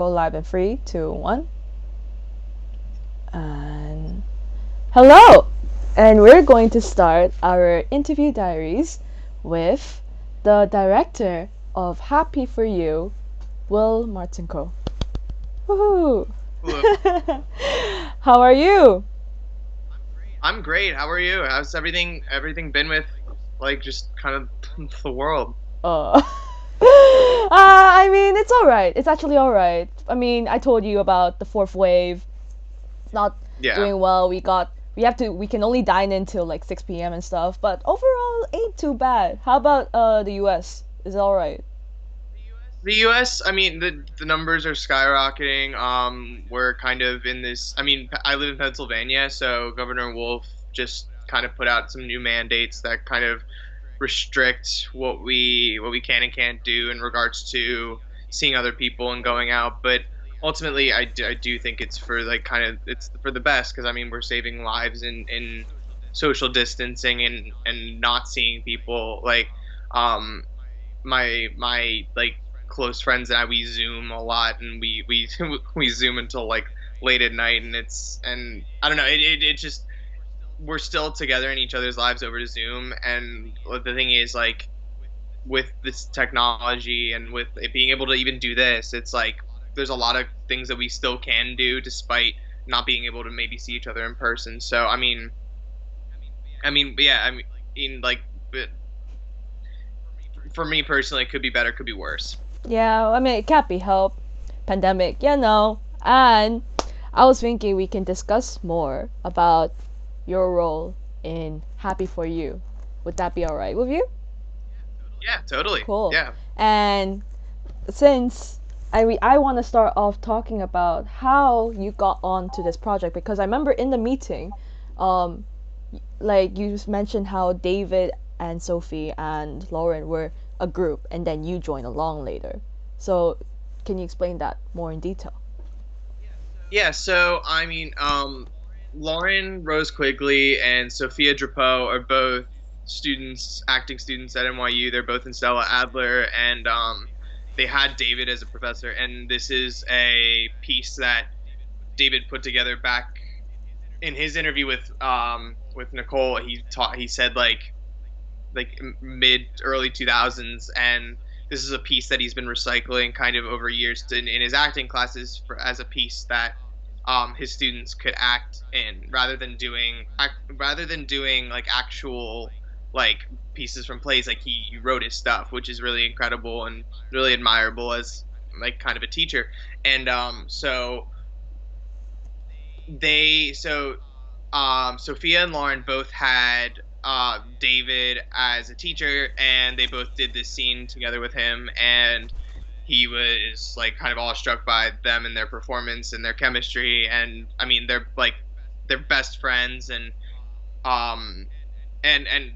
Go live in 3, 2, 1. And hello! And we're going to start our interview diaries with the director of Happy For You, Will Martinko. Woohoo! Hello. How are you? I'm great. How are you? How's everything been with just kind of the world? Uh, I mean, it's alright. It's actually alright. I mean, I told you about the fourth wave. It's not Yeah. doing well. We can only dine in till like 6 p.m. and stuff, but overall ain't too bad. How about the US? Is it all right? The US, I mean, the numbers are skyrocketing. We're kind of in this, I mean, I live in Pennsylvania, so Governor Wolf just kind of put out some new mandates that kind of restrict what we can and can't do in regards to seeing other people and going out. But ultimately, I do think it's for like kind of it's for the best because I mean we're saving lives in social distancing and not seeing people um my like close friends and I, we Zoom a lot and we we Zoom until like late at night, and I don't know, it just we're still together in each other's lives over Zoom. And the thing is, like, with this technology and with it being able to even do this, it's like there's a lot of things that we still can do despite not being able to maybe see each other in person. So yeah, I mean, like, for me personally, it could be better, could be worse. Yeah, I mean, it can't be helped. Pandemic, you know. And I was thinking we can discuss more about your role in Happy For You. Would that be all right with you? Yeah, totally. Cool. Yeah. And since I want to start off talking about how you got onto this project, because I remember in the meeting, um, like you just mentioned how David and Sophie and Lauren were a group, and then you joined along later. So, can you explain that more in detail? Yeah, so I mean, Lauren Rose Quigley and Sophia Drapeau are both students, acting students at NYU. They're both in Stella Adler, and they had David as a professor. And this is a piece that David put together back in his interview with Nicole. He said like mid early 2000s, and this is a piece that he's been recycling kind of over years in his acting classes as a piece that his students could act in rather than doing like actual like pieces from plays. Like he wrote his stuff, which is really incredible and really admirable as like kind of a teacher. And Sophia and Lauren both had David as a teacher, and they both did this scene together with him, and he was like kind of awestruck by them and their performance and their chemistry. And I mean, they're best friends, um and and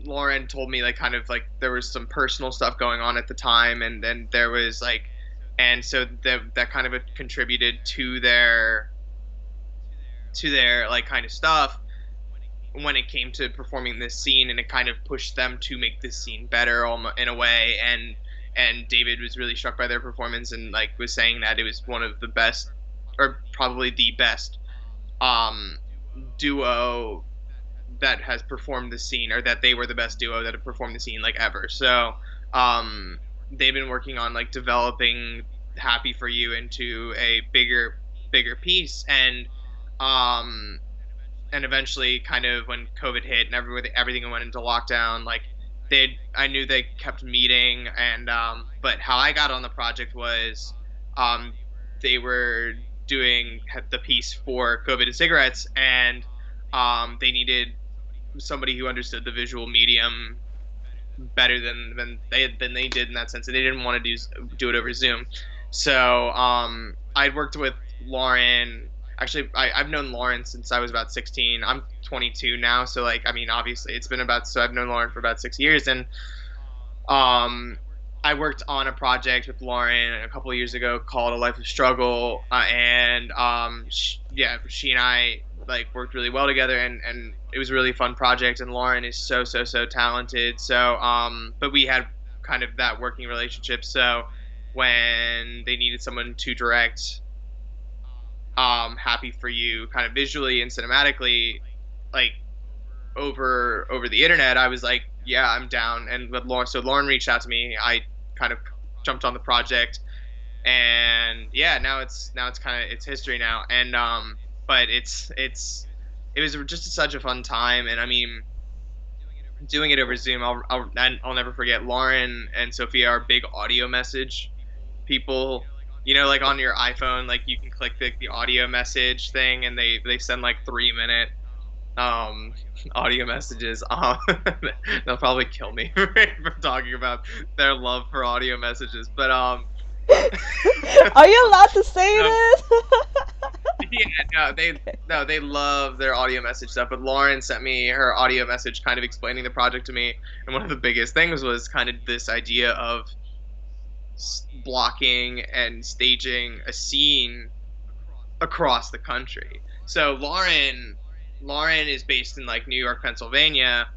Lauren told me like kind of like there was some personal stuff going on at the time, and then there was like, and so that kind of contributed to their like kind of stuff when it came to performing this scene, and it kind of pushed them to make this scene better in a way. And David was really struck by their performance and like was saying that it was one of the best, or probably the best, um duo that has performed the scene, or that they were the best duo that had performed the scene like ever. So um they've been working on like developing Happy For You into a bigger piece. Um and eventually, kind of when COVID hit and everything went into lockdown, like I knew they kept meeting. And but how I got on the project was, um they were doing the piece for COVID and cigarettes, and they needed somebody who understood the visual medium better than they did in that sense, and they didn't want to do it over Zoom. So I'd worked with Lauren. Actually, I've known Lauren since I was about 16. I'm 22 now, so like I mean, obviously, it's been about so I've known Lauren for about 6 years. And um, I worked on a project with Lauren a couple of years ago called A Life of Struggle, and yeah, she and I like worked really well together, and it was a really fun project. And Lauren is so talented. So but we had kind of that working relationship. So when they needed someone to direct Happy for You kind of visually and cinematically, like over the internet, I was like, yeah, I'm down. And with Lauren, so Lauren reached out to me. I kind of jumped on the project, and yeah, now it's kind of it's history now. And but it was just such a fun time, and I mean, doing it over Zoom, I'll never forget. Lauren and Sophia are big audio message people. You know, like on your iPhone, like you can click the audio message thing, and they send like 3 minute um audio messages. They'll probably kill me for talking about their love for audio messages, but Are you allowed to say no, this? yeah, no, Okay. they love their audio message stuff. But Lauren sent me her audio message, kind of explaining the project to me, and one of the biggest things was kind of this idea of blocking and staging a scene across the country. So Lauren is based in like New York, Pennsylvania,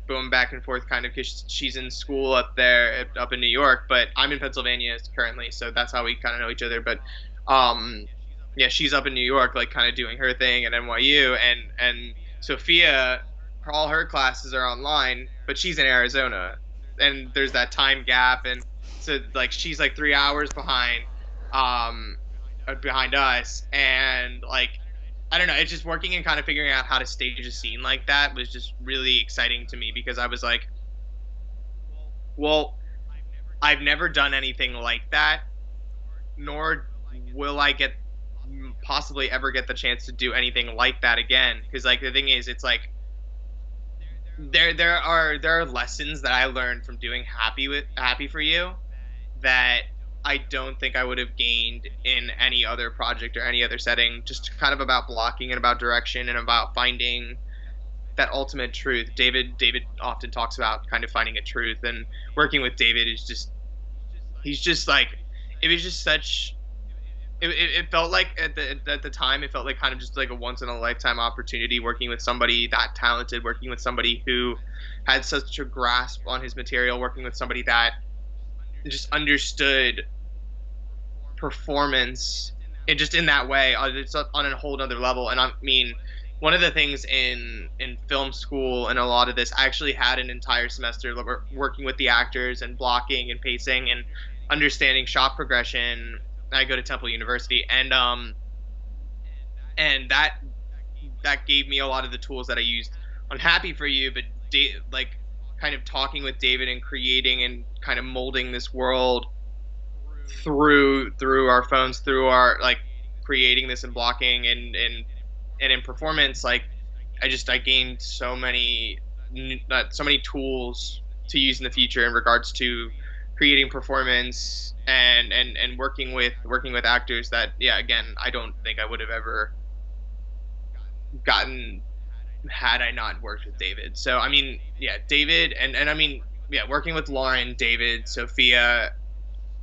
going back and forth kind of because she's in school up there, up in New York, but I'm in Pennsylvania currently, so that's how we kind of know each other. But um, yeah, she's up in New York, like kind of doing her thing at NYU, and Sophia, all her classes are online, but she's in Arizona, and there's that time gap, and so like she's like 3 hours um, behind us, and like I don't know. It's just working and kind of figuring out how to stage a scene like that was just really exciting to me because I was like, well, I've never done anything like that, nor will I get possibly ever get the chance to do anything like that again. Because like the thing is, it's like there are lessons that I learned from doing Happy for You that I don't think I would have gained in any other project or any other setting. Just kind of about blocking and about direction and about finding that ultimate truth. David often talks about kind of finding a truth, and working with David is just he's just like it was just such it felt like at the time it felt like kind of just like a once in a lifetime opportunity working with somebody that talented, working with somebody who had such a grasp on his material, working with somebody that just understood performance and just in that way it's on a whole other level. And I mean, one of the things in film school and a lot of this, I actually had an entire semester working with the actors and blocking and pacing and understanding shot progression. I go to Temple University, and that gave me a lot of the tools that I used on Happy for You. But like kind of talking with David and creating and kind of molding this world through our phones, through our like creating this and blocking and in performance, like I gained so many tools to use in the future in regards to creating performance and working with actors that yeah, again, I don't think I would have ever gotten had I not worked with David. So I mean, yeah, David and I mean, yeah, working with Lauren, David, Sophia,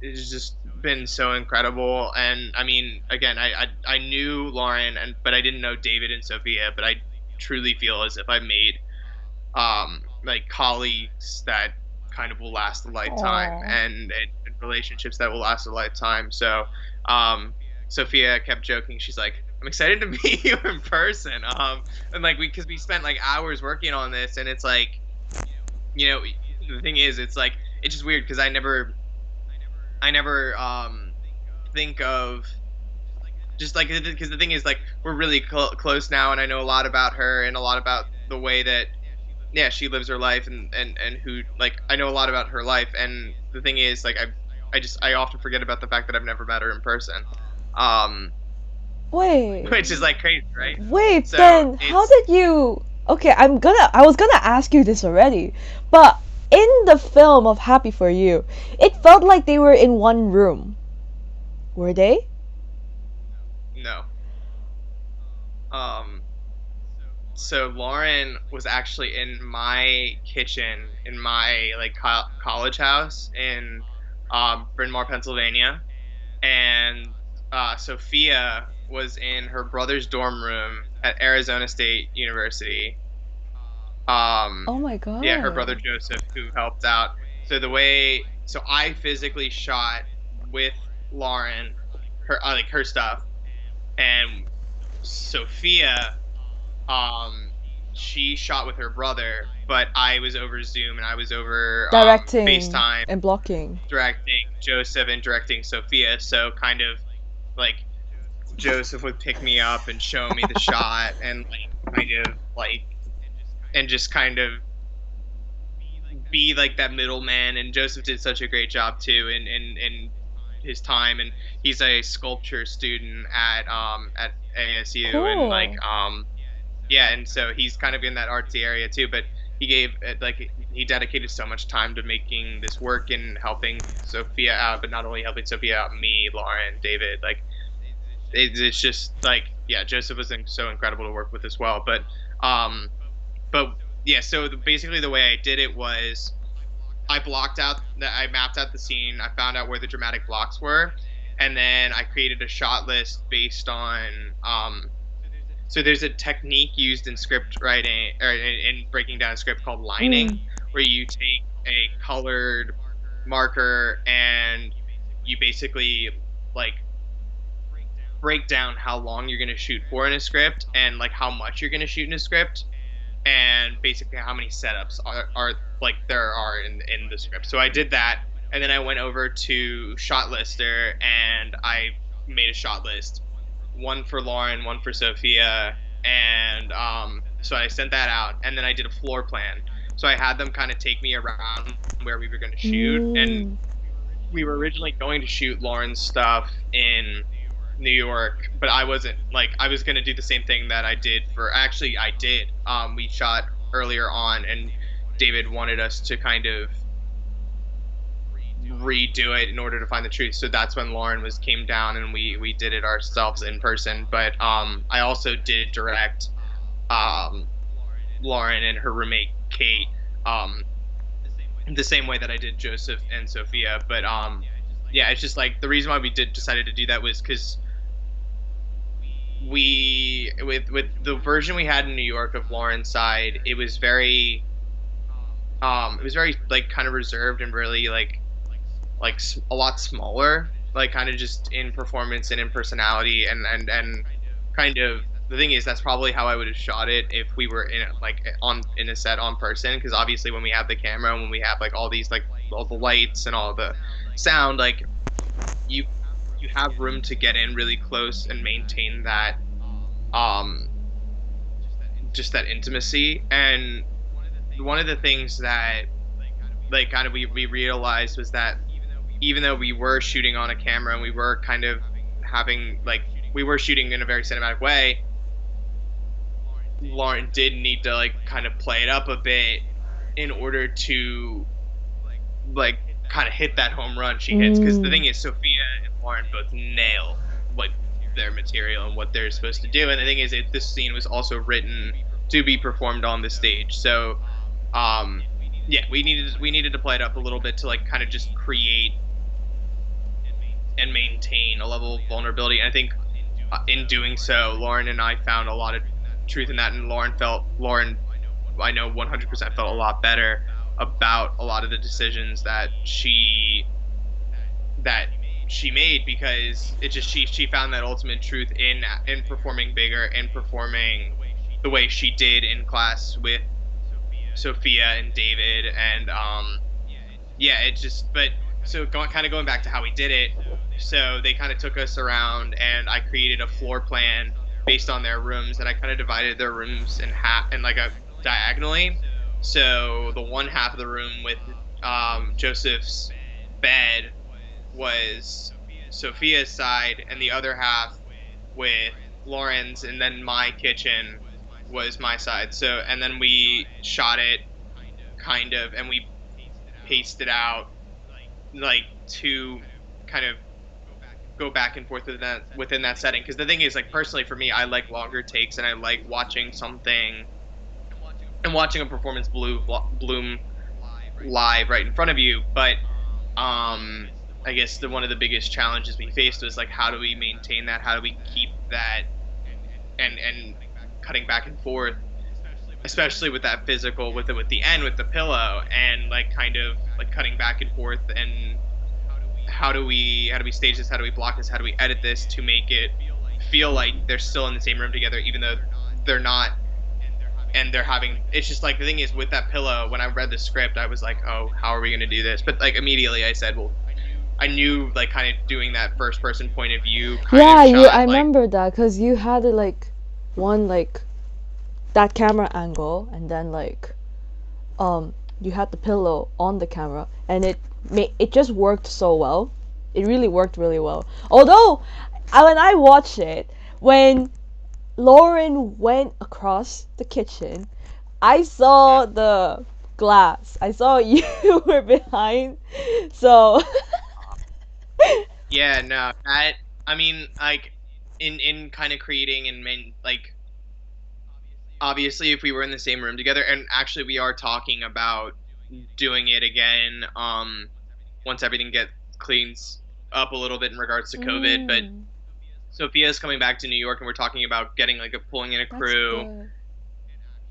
it's just been so incredible. And I mean, again, I knew Lauren, and but I didn't know David and Sophia. But I truly feel as if I made like colleagues that kind of will last a lifetime, Aw. and relationships that will last a lifetime. So um, Sophia kept joking. She's like, I'm excited to meet you in person. And like because we spent like hours working on this, and it's like you know the thing is, it's like it's just weird because I never think of just like because the thing is like we're really close now, and I know a lot about her and a lot about the way that yeah she lives her life and who like I know a lot about her life, and the thing is like I often forget about the fact that I've never met her in person, um, Wait. which is like crazy, right? Wait, So then how it's did you? Okay, I was gonna ask you this already, but in the film of Happy for You, it felt like they were in one room. Were they? no. Um, so Lauren was actually in my kitchen in my like college house in Bryn Mawr, Pennsylvania, and Sophia was in her brother's dorm room at Arizona State University. Um, Oh my yeah, her brother god. Joseph, who helped out. So I physically shot with Lauren, her like her stuff, and Sophia, um, she shot with her brother, but I was over Zoom and I was over Directing FaceTime and blocking. directing Joseph and directing Sophia. So kind of like Joseph would pick me up and show me the shot and like kind of like and just kind of be like that middleman. And Joseph did such a great job too in his time, and he's a sculpture student at ASU, and like Cool. yeah, and so he's kind of in that artsy area too. But he gave like he dedicated so much time to making this work and helping Sophia out, but not only helping Sophia out, me, Lauren, David, like it's just like yeah, Joseph was so incredible to work with as well. Um, but yeah, so basically the way I did it was I mapped out the scene, I found out where the dramatic blocks were, and then I created a shot list based on so there's a technique used in script writing or in breaking down a script called lining, Mm. where you take a colored marker and you basically like break down how long you're going to shoot for in a script and like how much you're going to shoot in a script and basically how many setups are like there are in the script. So I did that, and then I went over to Shot Lister and I made a shot list, one for Lauren, one for Sophia, and so I sent that out, and then I did a floor plan. So I had them kind of take me around where we were going to shoot, and Mm. we were originally going to shoot Lauren's stuff in New York, but I wasn't like I was gonna do the same thing that I did for actually I did. We shot earlier on, and David wanted us to kind of redo it in order to find the truth. So that's when Lauren was came down, and we did it ourselves in person. But I also did direct um, Lauren and her roommate Kate um, the same way that I did Joseph and Sophia. But yeah, it's just like the reason why we did decided to do that was because we with the version we had in New York of Lauren's side, it was very like kind of reserved and really like a lot smaller, like kind of just in performance and in personality and kind of the thing is that's probably how I would have shot it if we were in like on in a set on person, because obviously when we have the camera and when we have like all these like all the lights and all the sound, like you you have room to get in really close and maintain that um just that intimacy. And one of the things that like kind of we realized was that even though we were shooting on a camera and we were kind of having like we were shooting in a very cinematic way, Lauren did need to like kind of play it up a bit in order to like kind of hit that home run she hits, because the Mm. thing is Sophia and Lauren both nail what their material and what they're supposed to do. And the thing is this scene was also written to be performed on the stage. So um yeah, we needed to play it up a little bit to like kind of just create and maintain a level of vulnerability. And I think in doing so, Lauren and I found a lot of truth in that, and Lauren, I know 100% felt a lot better about a lot of the decisions that she made, because it just she found that ultimate truth in performing bigger and performing the way she did in class with Sophia and David. And yeah, it just but so kind of going back to how we did it, so they kind of took us around and I created a floor plan based on their rooms, and I kind of divided their rooms in half and like a diagonally. So the one half of the room with Joseph's bed was Sophia's side, and the other half with Lauren's, and then my kitchen was my side. So and then we shot it kind of, and we pasted out like to kind of go back and forth within that setting. Because the thing is, like personally for me, I like longer takes, and I like watching something and watching a performance bloom live right in front of you. But um, I guess one of the biggest challenges we faced was like how do we maintain that? How do we keep that and cutting back and forth, especially with that physical with the end with the pillow, and like kind of like cutting back and forth, and how do we stage this, how do we block this, how do we edit this to make it feel like they're still in the same room together even though they're not, and they're having, it's just like the thing is with that pillow, when I read the script I was like, oh, how are we going to do this? But like immediately I said, well, I knew like kind of doing that first person point of view kind of Yeah, I shot, like, remember that because you had it like one like that camera angle, and then like you had the pillow on the camera, and it just worked so well. It really worked really well. Although when I watched it, when Lauren went across the kitchen, I saw the glass. I saw you were behind. So yeah, no, that, I mean, like in kind of creating and like obviously if we were in the same room together, and actually we are talking about doing it again once everything gets cleans up a little bit in regards to COVID. But mm, Sophia's coming back to New York, and we're talking about getting like a pulling in a that's crew good.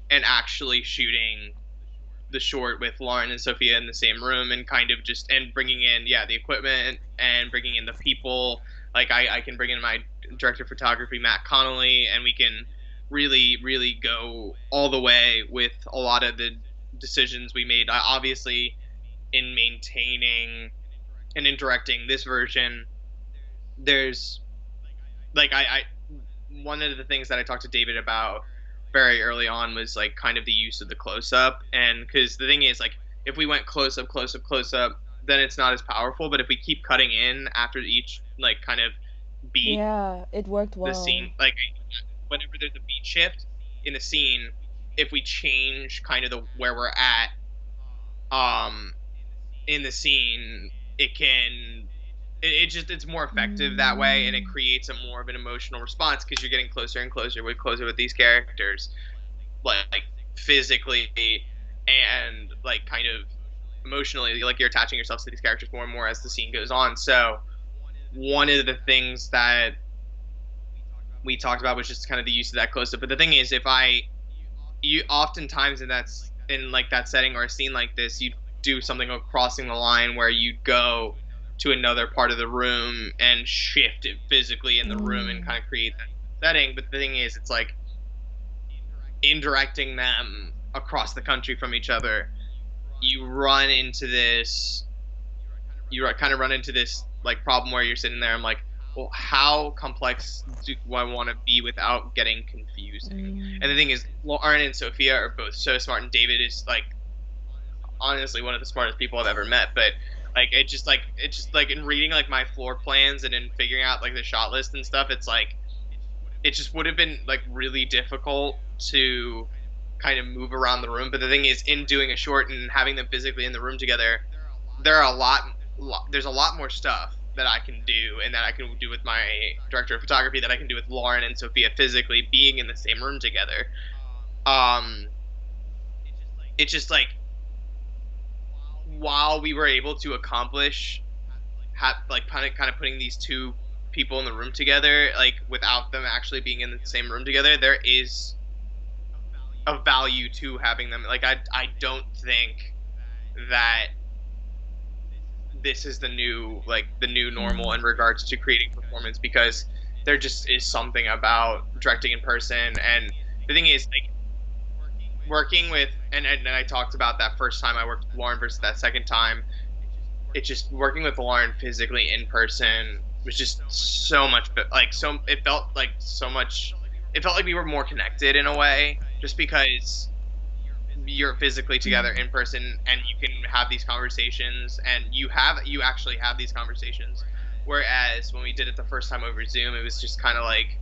and actually shooting the short with Lauren and Sophia in the same room, and kind of just, and bringing in, yeah, the equipment and bringing in the people. Like I can bring in my director of photography, Matt Connolly, and we can really go all the way with a lot of the decisions we made. Obviously, in maintaining and in directing this version, there's like I one of the things that I talked to David about very early on was like kind of the use of the close up. And because the thing is, like, if we went close up, then it's not as powerful. But if we keep cutting in after each like kind of beat, Yeah, it worked the well. scene, like whenever there's a beat shift in the scene, if we change kind of the where we're at um in the scene, it can, it just, it's more effective that way, and it Mm, creates a more of an emotional response because you're getting closer and closer with these characters, like physically and like kind of emotionally, like you're attaching yourself to these characters more and more as the scene goes on. So one of the things that we talked about was just kind of the use of that close up. But the thing is, if I, you oftentimes in in like that setting or a scene like this, you do something like crossing the line where you go to another part of the room and shift it physically in the room and mm, kind of create that setting. But the thing is, it's like indirecting them across the country from each other. You run into this, you kind of run into this like problem where you're sitting there. I'm like, well, how complex do I want to be without getting confusing? And the mm. thing is, Lauren and Sophia are both so smart, and David is like honestly one of the smartest people I've ever met. But like it's just like in reading like my floor plans and in figuring out like the shot list and stuff, it's like it just would have been like really difficult to kind of move around the room. But the thing is, in doing a short and having them physically in the room together, there are a there's a lot more stuff that I can do, and that I can do with my director of photography, that I can do with Lauren and Sophia physically being in the same room together. Um, it's just like while we were able to accomplish like kind of putting these two people in the room together, like without them actually being in the same room together, there is a value to having them. Like I don't think that this is the new, like the new normal in regards to creating performance, because there just is something about directing in person. And the thing is, like working with, and I talked about that first time I worked with Lauren versus that second time, it's just working with Lauren physically in person was just so much, like so it felt like so much, it felt like we were more connected in a way, just because you're physically together in person and you can have these conversations, and you actually have these conversations. Whereas when we did it the first time over Zoom, it was just kind of like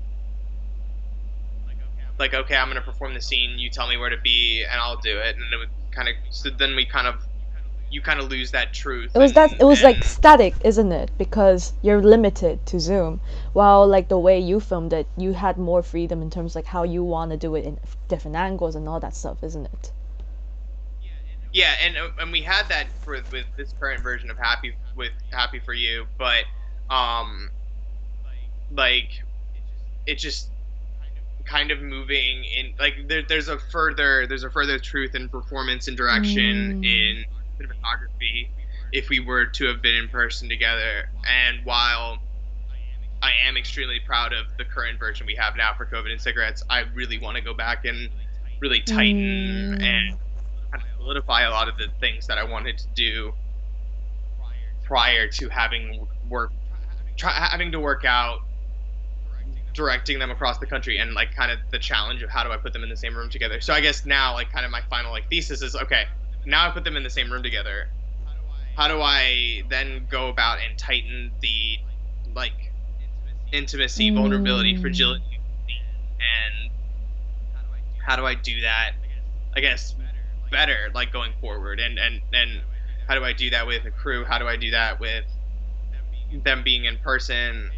okay, I'm gonna perform the scene, you tell me where to be and I'll do it. And it would kind of, so then we kind of, you kind of lose that truth. It was like And static, isn't it? Because you're limited to Zoom. While like the way you filmed it, you had more freedom in terms like how you want to do it in different angles and all that stuff, isn't it? yeah, and we had that for with this current version of Happy for You. But um like it just kind of moving in, like there's a further truth in performance and direction Mm. in cinematography if we were to have been in person together. And while I am extremely proud of the current version we have now for COVID and cigarettes, I really want to go back and really tighten and Mm. kind of solidify a lot of the things that I wanted to do prior to having to work out directing them across the country, and like kind of the challenge of how do I put them in the same room together. So I guess now like kind of my final like thesis is, okay, now I put them in the same room together. How do I then go about and tighten the like intimacy, vulnerability, Mm. fragility, and how do I do that? I guess better, like going forward, and how do I do that with a crew? How do I do that with them being in person?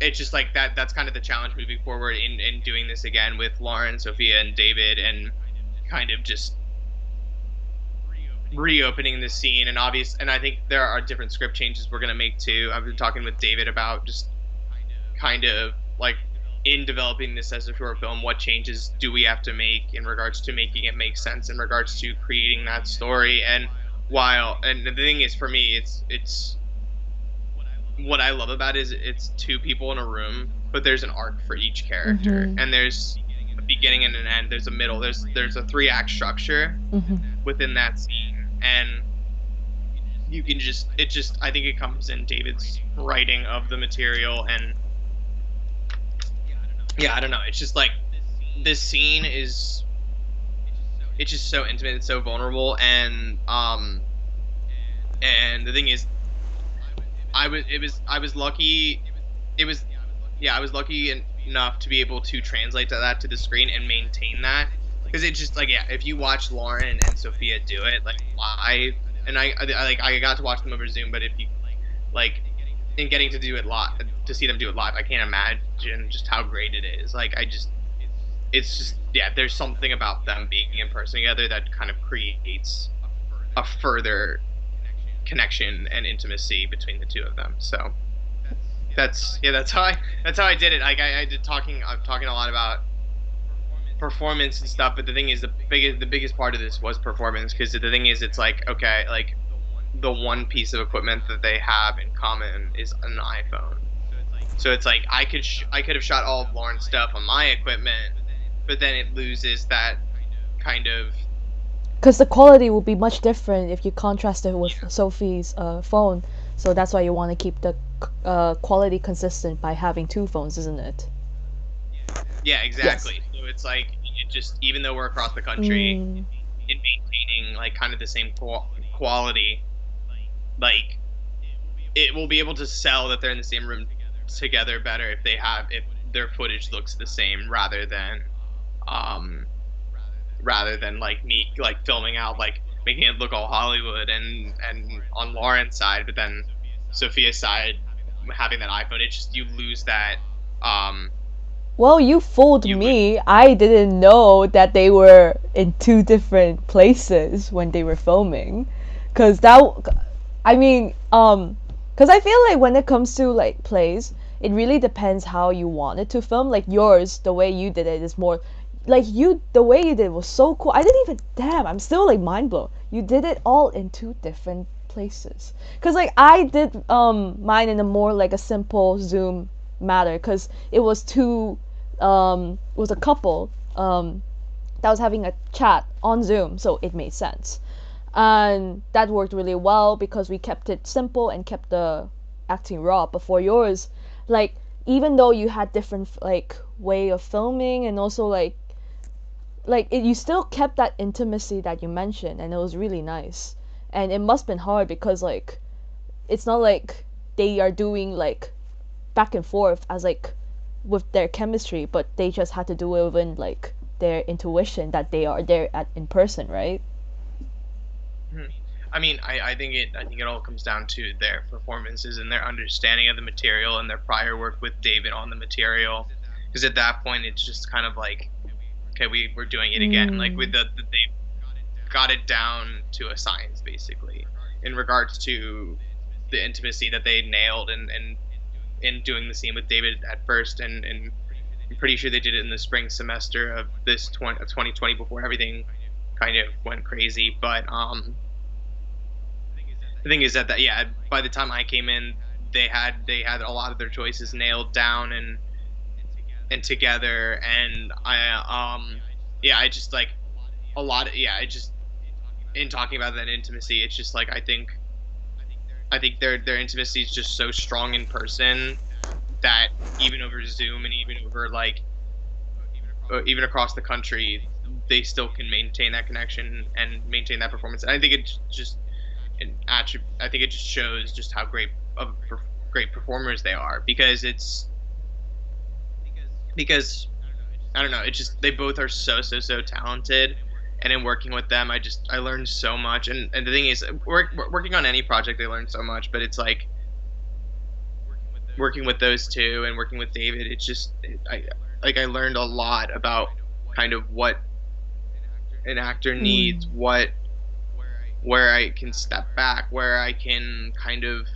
It's just like that. That's kind of the challenge moving forward in doing this again with Lauren, Sophia, and David, and kind of just reopening the scene. And I think there are different script changes we're gonna make too. I've been talking with David about just kind of like in developing this as a short film, what changes do we have to make in regards to making it make sense, in regards to creating that story. And the thing is, for me, it's what I love about it is it's two people in a room, but there's an arc for each character, Mhm. and there's a beginning and an end. There's a middle. There's a 3-act structure Mhm. within that scene, and you can just it just I think it comes in David's writing of the material. And yeah, I don't know. It's just like this scene is it's just so intimate, it's so vulnerable, and the thing is, I was lucky. It was yeah, I was lucky enough to be able to translate that to the screen and maintain that, because it's just like, yeah, if you watch Lauren and Sophia do it like live, and I got to watch them over Zoom, but if you like in getting to do it live, to see them do it live, I can't imagine just how great it is. Like I just it's just yeah, there's something about them being in person together that kind of creates a further connection and intimacy between the two of them. So that's how I did it. Like I'm talking a lot about performance and stuff, but the thing is, the biggest part of this was performance, because the thing is, it's like, okay, like the one piece of equipment that they have in common is an iPhone. So it's like I could have shot all of Lauren's stuff on my equipment, but then it loses that kind of Because the quality will be much different if you contrast it with yeah, Sophie's phone. So that's why you want to keep the quality consistent by having two phones, isn't it? yeah, Yes. exactly. So it's like it just, even though we're across the country, Mm. in maintaining like kind of the same quality, like it will be able to sell that they're in the same room together better if their footage looks the same, um rather than like me like filming out, like making it look all Hollywood, and on Lauren's side, but then Sophia's side having that iPhone, it just, you lose that. um Well, you fooled you lose me. I didn't know that they were in two different places when they were filming. Cause that, I mean, cause I feel like when it comes to like plays, it really depends how you want it to film. Like yours, the way you did it is more, like the way you did it was so cool. I didn't even, damn, I'm still like mind blown. You did it all in two different places. Cause like I did mine in a more like a simple Zoom matter. Cause it was two was a couple that was having a chat on Zoom, so it made sense. And that worked really well because we kept it simple and kept the acting raw. But for yours, like even though you had different like way of filming and also you still kept that intimacy that you mentioned, and it was really nice. And it must have been hard because like it's not like they are doing like back and forth as like with their chemistry, but they just had to do it within like their intuition that they are there at in person, right? Mhm. I mean, I think it all comes down to their performances and their understanding of the material and their prior work with David on the material. Because at that point, it's just kind of like, okay, we're doing it again. Like Mm. they got it down to a science, basically, in regards to the intimacy that they nailed, and in doing the scene with David at first, and I'm pretty sure they did it in the spring semester of 2020, before everything kind of went crazy. But the thing is that yeah, by the time I came in, they had a lot of their choices nailed down and together, and yeah, I just like a lot of yeah, I just in talking about that intimacy, it's just like I think their intimacy is just so strong in person that even over Zoom and even over like even across the country, they still can maintain that connection and maintain that performance. And I think it's just I think it just shows just how great performers they are because I don't know, it just they both are so talented. And in working with them, I learned so much. And the thing is, working on any project, I learned so much. But it's like working with those two and working with David, it's just I learned a lot about kind of what an actor needs, Mm. where I can step back, where I can kind of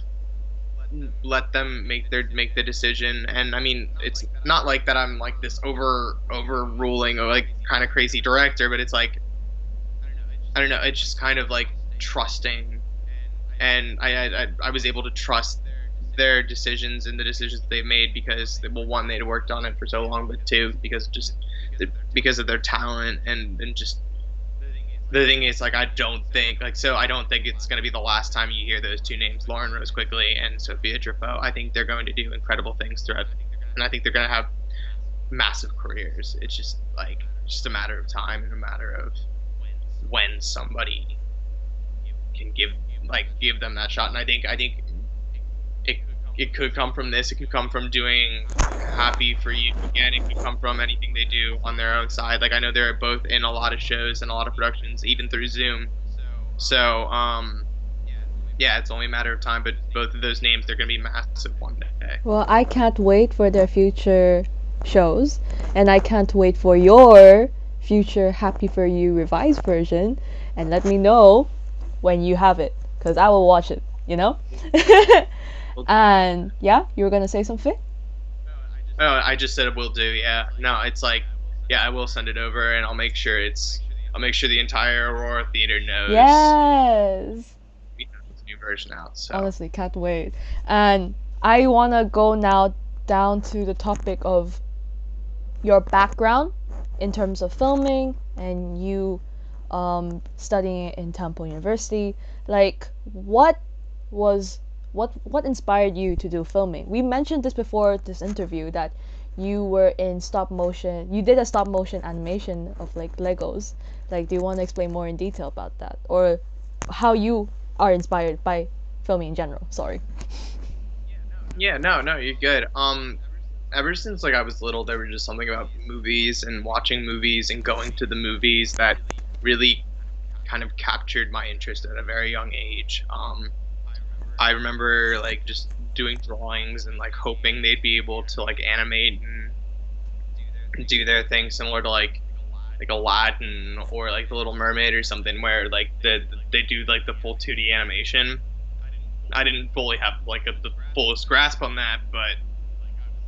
let them make the decision. And I mean, it's not like that I'm like this overruling or like kind of crazy director, but it's like I don't know, it's just kind of like trusting. And I was able to trust their decisions and the decisions they've made because well, one, they'd worked on it for so long, but two, because of their talent. And just the thing is, like, I don't think it's going to be the last time you hear those two names, Lauren Rose Quigley and Sophia Truffaut. I think they're going to do incredible things throughout, and I think they're going to have massive careers. It's just a matter of time and a matter of when somebody can give them that shot. And I think it it could come from this. It could come from doing Happy for You again. It could come from anything they do on their own side. Like, I know they're both in a lot of shows and a lot of productions, even through Zoom. So yeah, it's only a matter of time. But both of those names, they're gonna be massive one day. Well, I can't wait for their future shows, and I can't wait for your future Happy for You revised version. And let me know when you have it, because I will watch it, you know? Well, And yeah, you were gonna say something? oh, I just said it will do. Yeah, no, it's like yeah, I will send it over, and I'll make sure the entire Aurora Theater knows Yes! we have this new version out. So Honestly, can't wait. And I wanna go now down to the topic of your background in terms of filming and you studying in Temple University. Like, was what inspired you to do filming? We mentioned this before this interview that you were in stop motion. You did a stop motion animation of like Legos. Like, do you want to explain more in detail about that, or how you are inspired by filming in general? Sorry. yeah, no, you're good. Ever since like I was little, there was just something about movies and watching movies and going to the movies that really kind of captured my interest at a very young age. I remember like just doing drawings and like hoping they'd be able to like animate and do their thing similar to like Aladdin or like The Little Mermaid or something where like they do like the full 2D animation. I didn't fully have like the fullest grasp on that, but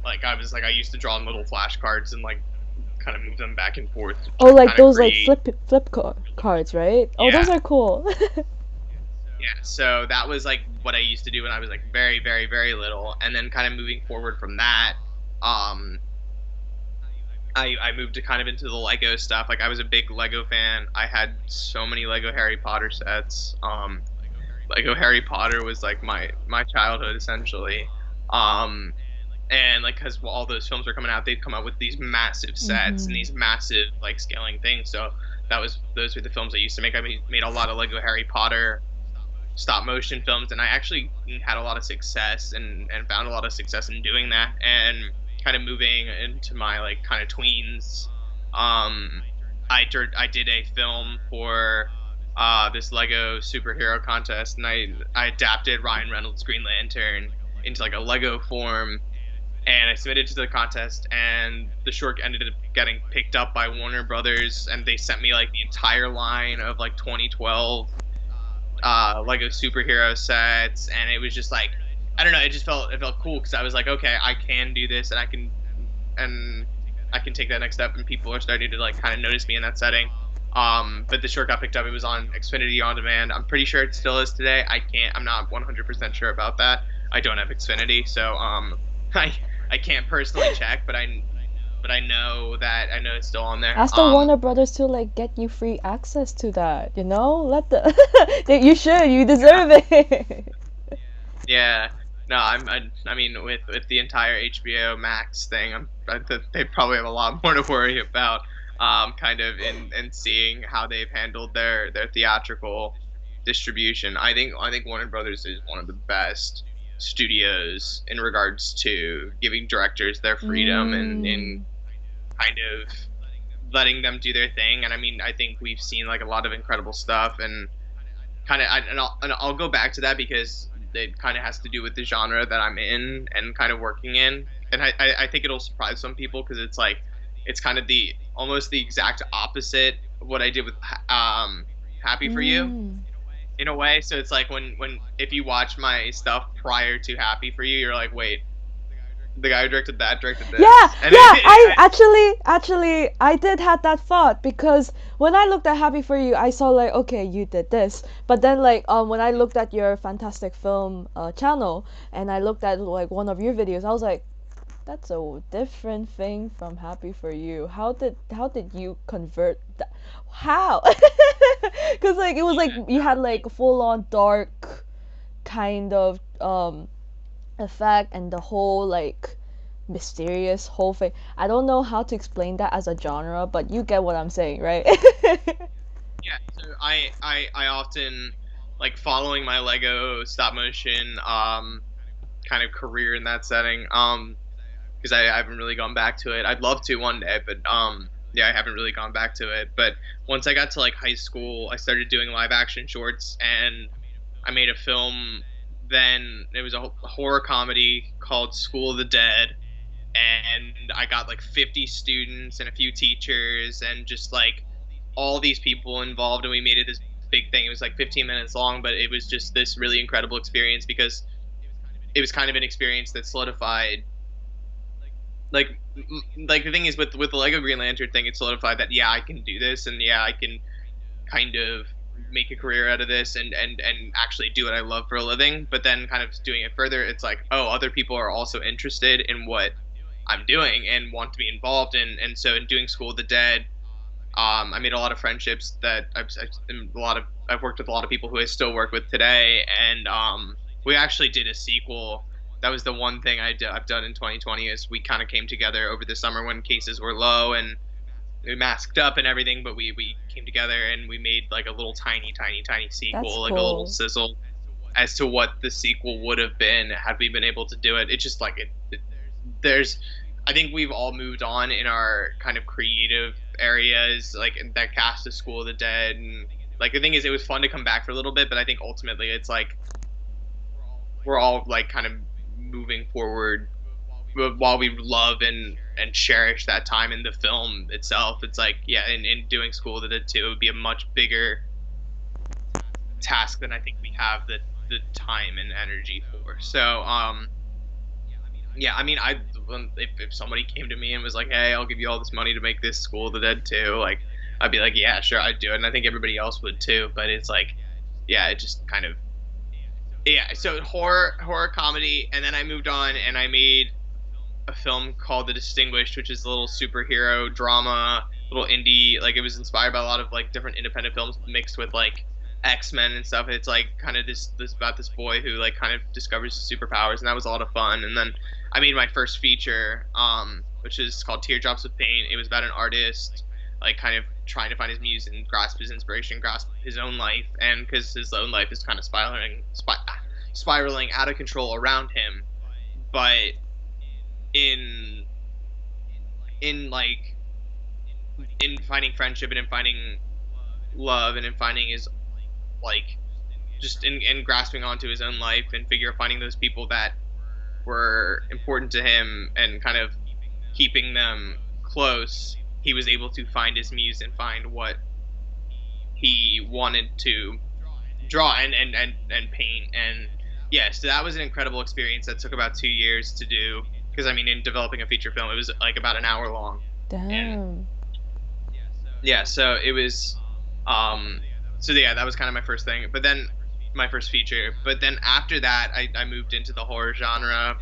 like I used to draw on little flashcards and like kind of move them back and forth Oh, to like kind of those like create. cards, right? Oh, Yeah, those are cool. yeah. So that was like what I used to do when I was like very little, and then kind of moving forward from that, um, I moved to kind of into the Lego stuff. Like, I was a big Lego fan. I had so many Lego Harry Potter sets. Lego Harry Potter was like my childhood essentially. Um, and like because all those films were coming out, they'd come out with these massive sets and Mhm. these massive like scaling things. So those were the films I used to make. Made a lot of Lego Harry Potter stop motion films, and I actually had a lot of success and found a lot of success in doing that. And kind of moving into my like kind of tweens, I did a film for this Lego superhero contest, and I adapted Ryan Reynolds' Green Lantern into like a Lego form, and I submitted to the contest, and the short ended up getting picked up by Warner Brothers, and they sent me like the entire line of like 2012 Lego superhero sets, and it was just like I don't know, it felt cool because I was like, okay, I can do this, and I can take that next step, and people are starting to like kind of notice me in that setting. But the short got picked up. It was on Xfinity on demand. I'm pretty sure it still is today. I'm not 100% sure about that. I don't have Xfinity, so I I can't personally check, but I know it's still on there. Ask the Warner Brothers to like get you free access to that. You know, let the you should. You deserve it. Yeah. No, I mean, with the entire HBO Max thing, they probably have a lot more to worry about, kind of in seeing how they've handled their theatrical distribution. I think Warner Brothers is one of the best studios in regards to giving directors their freedom and Mm, in kind of letting them do their thing. And I mean, I think we've seen like a lot of incredible stuff, and kind of and I'll go back to that because it kind of has to do with the genre that I'm in and kind of working in, and I think it'll surprise some people because it's like it's kind of the almost the exact opposite of what I did with Happy for You mm. in a way. So it's like when if you watch my stuff prior to Happy for You, you're like, wait, the guy who directed that directed Yeah, this, and yeah. I actually I did had that thought because when I looked at Happy for You, I saw like okay, you did this, but then like when I looked at your Fantastic Film channel and I looked at like one of your videos, I was like, that's a different thing from Happy for You. How did you convert that? How? Because like it was like you had like full on dark kind of effect and the whole like mysterious whole thing. I don't know how to explain that as a genre, but you get what I'm saying, right? yeah. So I often like following my Lego stop motion kind of career in that setting. Because I haven't really gone back to it. I'd love to one day, but yeah, I haven't really gone back to it. But once I got to like high school, I started doing live action shorts, and I made a film. Then it was a horror comedy called School of the Dead, and I got like 50 students and a few teachers and just like all these people involved, and we made it this big thing. It was like 15 minutes long, but it was just this really incredible experience because it was kind of an experience that solidified like like the thing is with the Lego Green Lantern thing, it solidified that yeah, I can do this, and yeah, I can kind of make a career out of this and actually do what I love for a living. But then kind of doing it further, it's like, oh, other people are also interested in what I'm doing and want to be involved in. And so in doing School of the Dead, I made a lot of friendships that I've worked with a lot of people who I still work with today, and we actually did a sequel. That was the one thing I've done in 2020 is we kind of came together over the summer when cases were low and we masked up and everything, but we came together and we made like a little tiny That's sequel, like a little cool. sizzle as to what the sequel would have been had we been able to do it. It's just like there's I think we've all moved on in our kind of creative areas, like that cast of School of the Dead, and like the thing is, it was fun to come back for a little bit, but I think ultimately it's like we're all like kind of moving forward while we love and cherish that time in the film itself. It's like yeah, in doing School of the Dead too, it would be a much bigger task than I think we have the time and energy for. So yeah, I mean, if somebody came to me and was like, "Hey, I'll give you all this money to make this School of the Dead too," like I'd be like, "Yeah, sure, I'd do it," and I think everybody else would too. But it's like, yeah, it just kind of yeah. So horror comedy, and then I moved on and I made a film called The Distinguished, which is a little superhero drama, little indie. Like it was inspired by a lot of like different independent films mixed with like X-Men and stuff. It's like kind of this about this boy who like kind of discovers his superpowers, and that was a lot of fun. And then I made my first feature, which is called Teardrops of Pain. It was about an artist like kind of trying to find his muse and grasp his inspiration, grasp his own life, and because his own life is kind of spiraling out of control around him, but in like in finding friendship and in finding love and in finding his like just in grasping onto his own life and finding those people that were important to him and kind of keeping them close, he was able to find his muse and find what he wanted to draw and paint. And yeah, so that was an incredible experience that took about 2 years to do because I mean in developing a feature film it was like about an hour long. And Damn. yeah, so it was, um, so yeah, that was kind of my first thing. But then my first feature. But then after that, I moved into the horror genre,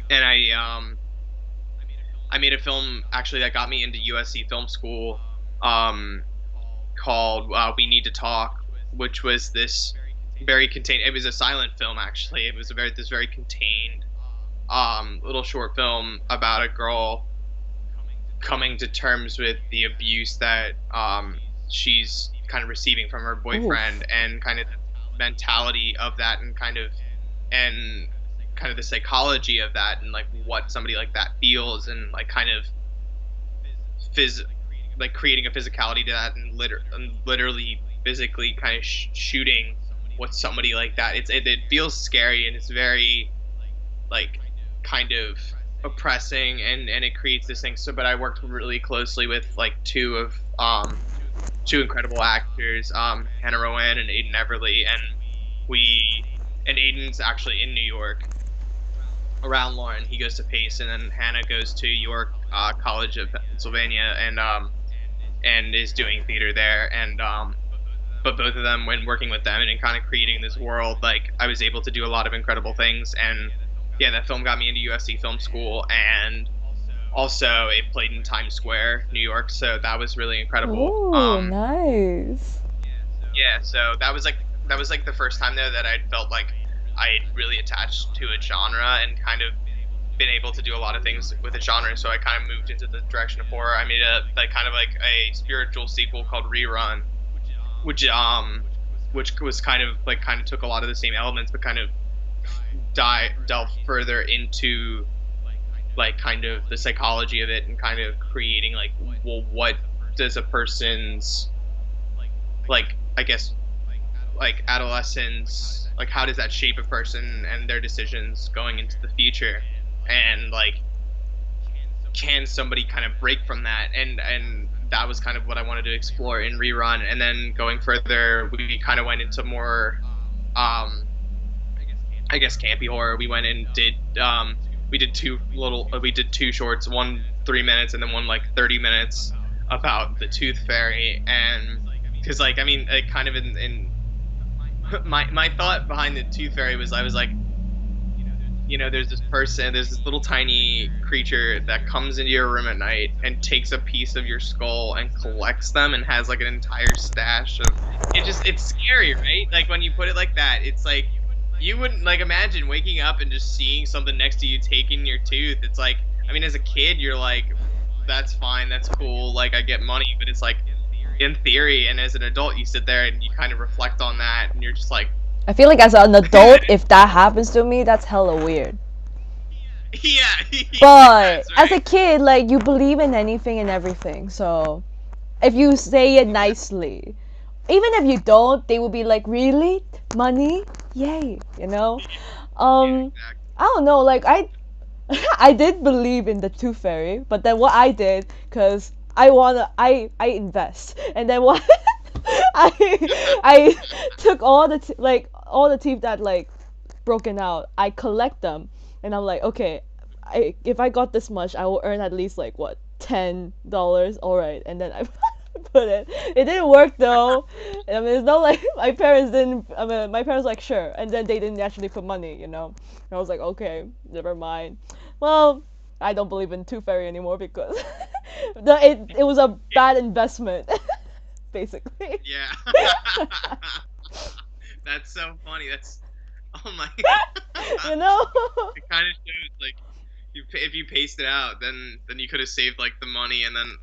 and I made a film actually that got me into USC Film School, um, called We Need to Talk, which was this very contained. It was a silent film actually. It was a very contained little short film about a girl coming to terms with the abuse that she's kind of receiving from her Oof. boyfriend, and kind of the mentality of that, and kind of the psychology of that, and like what somebody like that feels, and like kind of phys like creating a physicality to that, and literally physically kind of shooting what somebody like that. It feels scary, and it's very like kind of oppressing, and it creates this thing. So, but I worked really closely with like two incredible actors, Hannah Rowan and Aiden Everly, we and Aiden's actually in New York around Lauren. He goes to Pace, and then Hannah goes to York College of Pennsylvania, and is doing theater there. And but both of them, when working with them and in kind of creating this world, like I was able to do a lot of incredible things. And yeah, that film got me into USC Film School, and also it played in Times Square, New York. So that was really incredible. Ooh, nice. Yeah, so that was like the first time though that I felt like I had really attached to a genre, and kind of been able to do a lot of things with a genre. So I kind of moved into the direction of horror. I made a like kind of like a spiritual sequel called Rerun, which was kind of took a lot of the same elements, but kind of delved further into like kind of the psychology of it, and kind of creating like, well, what does a person's like, I guess, like adolescence, like how does that shape a person and their decisions going into the future, and like can somebody kind of break from that, and that was kind of what I wanted to explore in Rerun. And then going further, we kind of went into more um I guess campy horror. We went and did we did two shorts, one 3 minutes and then one like 30 minutes, about the Tooth Fairy. And because like I mean, like, kind of in my thought behind the Tooth Fairy was, I was like, there's this little tiny creature that comes into your room at night and takes a piece of your skull and collects them, and has like an entire stash of it's scary, right? Like when you put it like that, it's like you wouldn't like imagine waking up and just seeing something next to you taking your tooth. It's like, I mean, as a kid you're like, that's fine, that's cool, like I get money. But it's like, in theory, and as an adult you sit there and you kind of reflect on that, and you're just like, I feel like as an adult, if that happens to me, that's hella weird. yeah, it But does, as a right? kid, like you believe in anything and everything. So if you say it nicely, even if you don't, they will be like, "Really? Money? Yay!" You know. Yeah, Um, exactly. I don't know. Like I, I did believe in the Tooth Fairy, but then what I did, cause I invest, and then what I took all the like all the teeth that like broken out. I collect them, and I'm like, okay, if I got this much, I will earn at least like what $10. All right, and then I put it. It didn't work though. I mean, it's not like my parents didn't. I mean, my parents like sure, and then they didn't actually put money. And I was like, okay, never mind. Well, I don't believe in Tooth Fairy anymore because it was a bad investment, basically. Yeah. That's so funny. That's, oh my. you know. It kind of shows like, if you paced it out, then you could have saved like the money, and then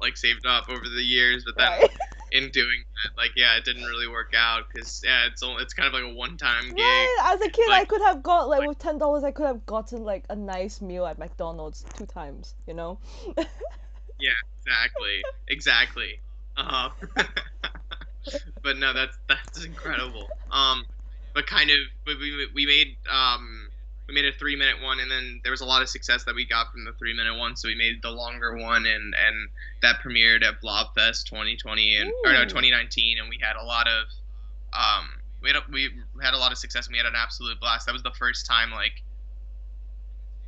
like saved up over the years. But then Right. in doing that, like, yeah, it didn't really work out, because yeah, it's kind of like a one-time gig. Right. As a kid, I Like, could have got like with $10, I could have gotten like a nice meal at McDonald's 2 times. yeah, exactly. Um, but no, that's incredible. But kind of, we made a 3 minute one, and then there was a lot of success that we got from the 3 minute one, so we made the longer one, and that premiered at Blobfest 2020, or no, Ooh. 2019, and we had a lot of um we had a lot of success, and we had an absolute blast. That was the first time like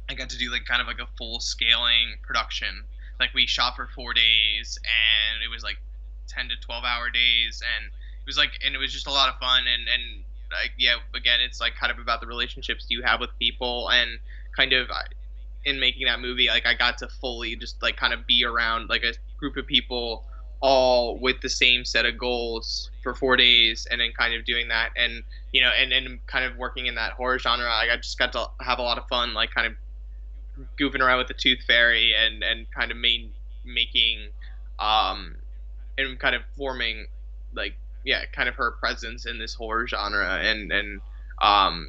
I got to do like kind of like a full scaling production. Like we shot for 4 days, and it was like 10 to 12 hour days, and it was like, and it was just a lot of fun. And like, yeah, again, it's like kind of about the relationships you have with people, and kind of in making that movie, like I got to fully just like kind of be around like a group of people all with the same set of goals for 4 days, and then kind of doing that, and and kind of working in that horror genre. Like I just got to have a lot of fun, like kind of goofing around with the Tooth Fairy, and kind of making um and kind of forming, like, yeah, kind of her presence in this horror genre. And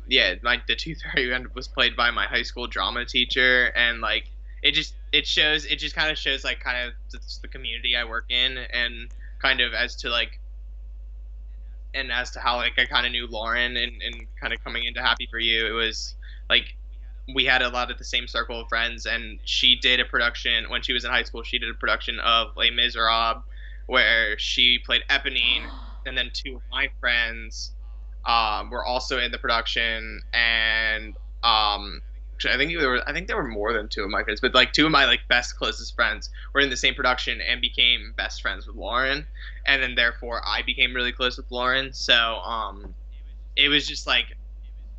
yeah, like the Tooth Fairy was played by my high school drama teacher, and like it just kind of shows like kind of the community I work in, and kind of as to like and as to how like I kind of knew Lauren, and kind of coming into Happy for You, it was like we had a lot of the same circle of friends, and she did a production when she was in high school. She did a production of Les Miserables, where she played Eponine, and then two of my friends were also in the production, and I think there were more than two of my friends, but like two of my like best closest friends were in the same production and became best friends with Lauren, and then therefore I became really close with Lauren. So it was just like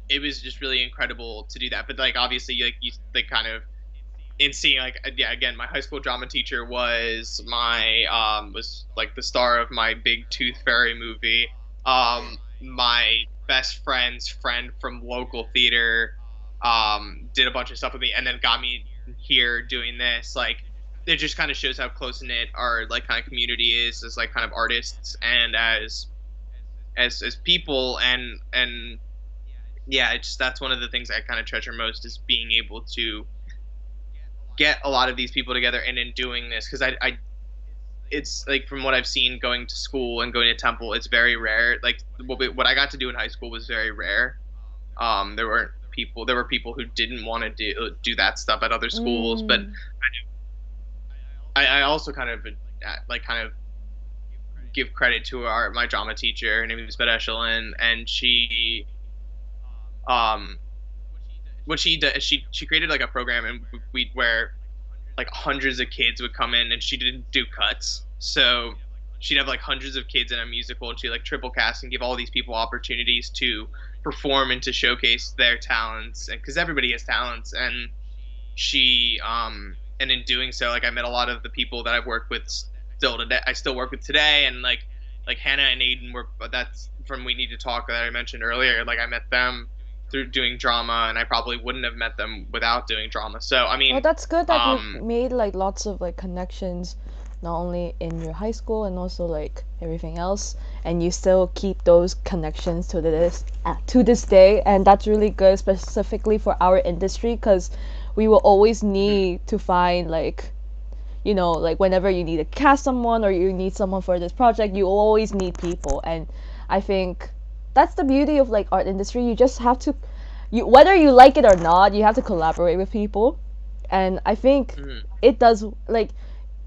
it was just really incredible to do that. But like obviously like you like kind of in seeing like yeah, again, my high school drama teacher was like the star of my big Tooth Fairy movie. My best friend's friend from local theater did a bunch of stuff with me, and then got me here doing this. Like it just kind of shows how close knit our like kind of community is as like kind of artists, and as people. And yeah, it's that's one of the things I kind of treasure most, is being able to get a lot of these people together, and in doing this, because I it's like from what I've seen going to school and going to Temple, it's very rare. Like what I got to do in high school was very rare. There were people who didn't want to do that stuff at other schools, but Mm. I also kind of like kind of give credit to my drama teacher. Her name is Bedeshelin, and um what she did, she created like a program, and we where like hundreds of kids would come in, and she didn't do cuts. So she'd have like hundreds of kids in a musical, and she like triple cast and give all these people opportunities to perform and to showcase their talents, and because everybody has talents. And and in doing so, like I met a lot of the people that I've worked with still today. I still work with today, and like Hannah and Aiden were, but that's from We Need to Talk that I mentioned earlier. Like I met them through doing drama, and I probably wouldn't have met them without doing drama. So I Well, mean, that's good that you um, made like lots of like connections, not only in your high school and also like everything else, and you still keep those connections to this day, and that's really good, specifically for our industry, because we will always mhm, need to find like, like whenever you need to cast someone or you need someone for this project, you always need people. And I think that's the beauty of like art industry. You just have to, whether you like it or not, you have to collaborate with people. And I think mhm. it does like,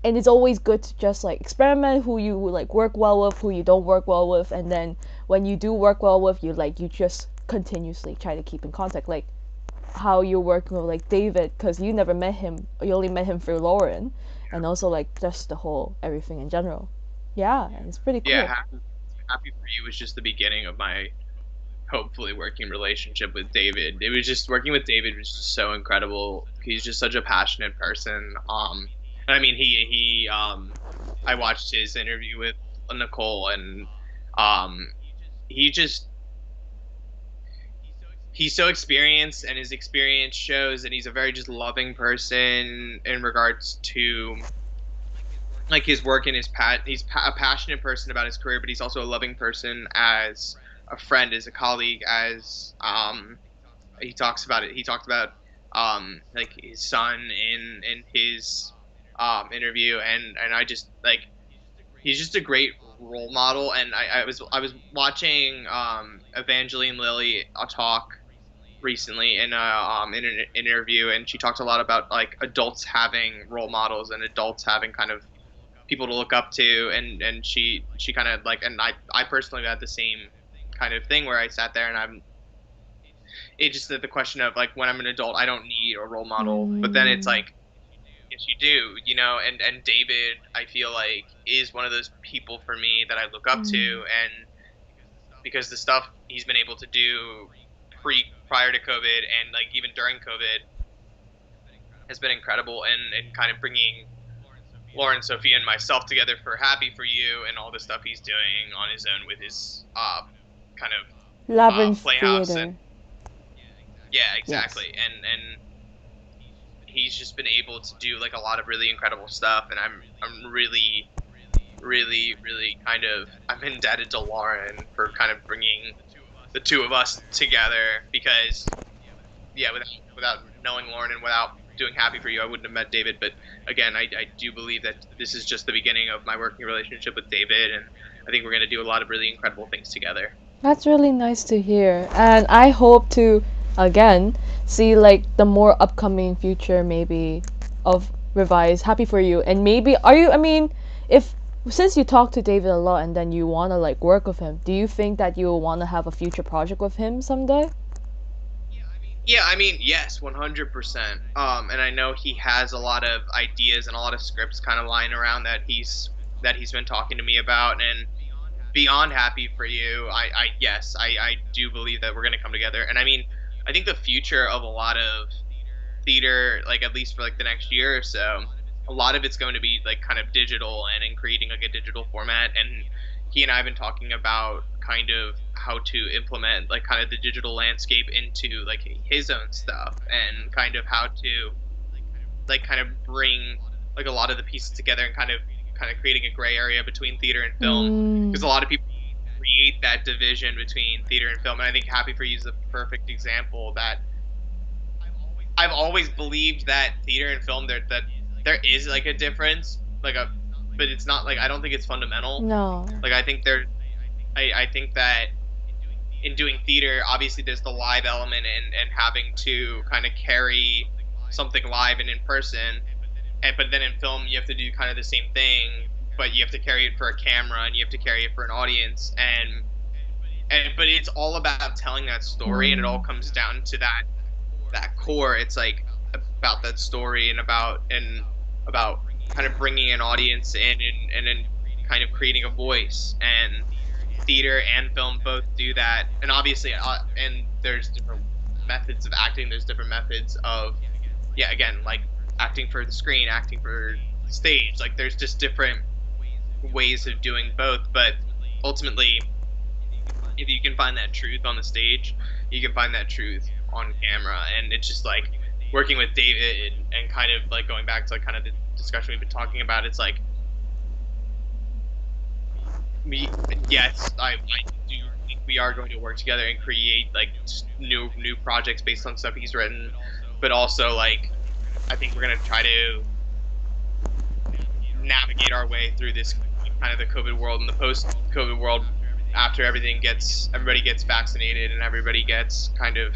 and it's always good to just like experiment who you like work well with, who you don't work well with, and then when you do work well with, you just continuously try to keep in contact, like how you're working with like David, because you never met him, you only met him through Lauren, and also like just the whole everything in general. Yeah, and it's pretty Yeah, cool. Happy for You was just the beginning of my hopefully working relationship with David. It was just working with David was just so incredible. He's just such a passionate person. And I mean, I watched his interview with Nicole, and um, he just he's so experienced, and his experience shows, and he's a very just loving person in regards to like his work and a passionate person about his career, but he's also a loving person as a friend, as a colleague, as he talks about it. He talked about like his son in his interview, and I just like he's just a great role model. And I was watching Evangeline Lilly talk recently in an interview, and she talked a lot about like adults having role models, and adults having kind of people to look up to. And she kind of like, and I personally had the same kind of thing where I sat there, and it just the question of like, when I'm an adult, I don't need a role model. But then it's Mm. like guess you do, you know, and David, I feel like, is one of those people for me that I look up to, Mm. and because the stuff he's been able to do prior to COVID and like even during COVID has been incredible, and kind of bringing Lauren, Sophia, and myself together for Happy for You and all the stuff he's doing on his own with his kind of Labyrinth playhouse. And Theater. yeah, Yes. exactly. And he's just been able to do like a lot of really incredible stuff, and I'm really really kind of I'm indebted to Lauren for kind of bringing the two of us together, because yeah, without knowing Lauren and without doing Happy for You, I wouldn't have met David. But again, I do believe that this is just the beginning of my working relationship with David, and I think we're going to do a lot of really incredible things together. That's really nice to hear. And I hope to again see like the more upcoming future maybe of Revise Happy for You. And maybe are you I mean, if since you talk to David a lot and then you want to like work with him, do you think that you will want to have a future project with him someday? Yeah, I mean, yes, 100%. And I know he has a lot of ideas and a lot of scripts kind of lying around that he's been talking to me about. And beyond Happy for You, I yes, I do believe that we're going to come together. And I mean, I think the future of a lot of theater, like at least for like the next year or so, a lot of it's going to be like kind of digital and in creating like a digital format. And he and I have been talking about kind of how to implement like kind of the digital landscape into like his own stuff, and kind of how to like kind of bring like a lot of the pieces together, and kind of creating a gray area between theater and film, Mm, because a lot of people create that division between theater and film. And I think Happy for You is the perfect example that I've always believed that theater and film that there is like a difference, like a, but it's not like, I don't think it's fundamental. no. Like I think that in doing theater, obviously there's the live element, and having to kind of carry something live and in person, and but then in film you have to do kind of the same thing, but you have to carry it for a camera and you have to carry it for an audience, and but it's all about telling that story, and it all Mm. comes down to that core. It's like about that story, and about kind of bringing an audience in, and then kind of creating a voice. And theater and film both do that. And obviously, and there's different methods of acting. There's different methods of, yeah, again, like acting for the screen, acting for stage. Like there's just different ways of doing both. But ultimately, if you can find that truth on the stage, you can find that truth on camera. And it's just like working with David, and kind of like going back to like kind of the discussion we've been talking about. It's like we, yes, I do think we are going to work together and create like new projects based on stuff he's written, but also like I think we're gonna try to navigate our way through this kind of the COVID world and the post-COVID world, after everybody gets vaccinated and everybody gets kind of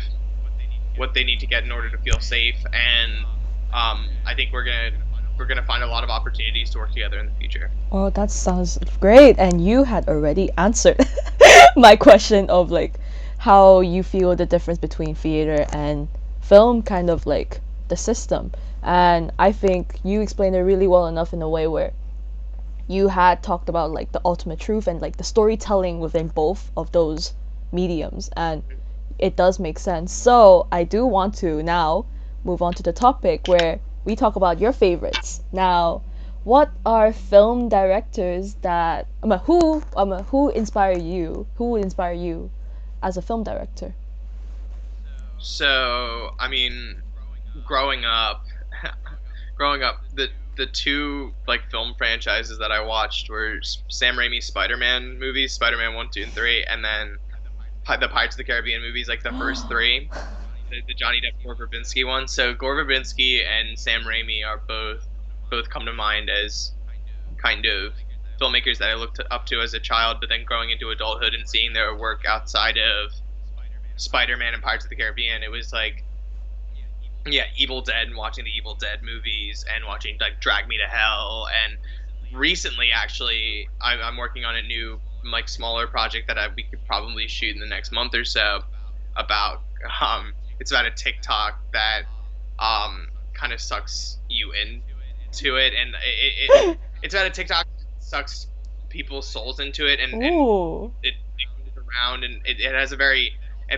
what they need to get in order to feel safe. And I think we're gonna find a lot of opportunities to work together in the future. Oh, that sounds great. And you had already answered my question of like how you feel the difference between theater and film, kind of like the system. And I think you explained it really well enough in a way where you had talked about like the ultimate truth and like the storytelling within both of those mediums. And it does make sense. So I do want to now move on to the topic where we talk about your favorites. Now, what are film directors that who inspire you? Who would inspire you as a film director? So I mean, growing up, growing up, the two like film franchises that I watched were Sam Raimi's Spider-Man movies, Spider-Man 1, 2, and 3, and then the Pirates of the Caribbean movies, like the first three, the Johnny Depp Gore Verbinski ones. So Gore Verbinski and Sam Raimi are both come to mind as kind of filmmakers that I looked up to as a child, but then growing into adulthood and seeing their work outside of Spider-Man and Pirates of the Caribbean, it was like, yeah, Evil Dead, and watching the Evil Dead movies, and watching like Drag Me to Hell. And recently, actually, I'm working on a new like smaller project that we could probably shoot in the next month or so, about it's about a TikTok that kind of sucks you in to it, and it's about a TikTok that sucks people's souls into it, and Ooh. it goes around, and it has a very,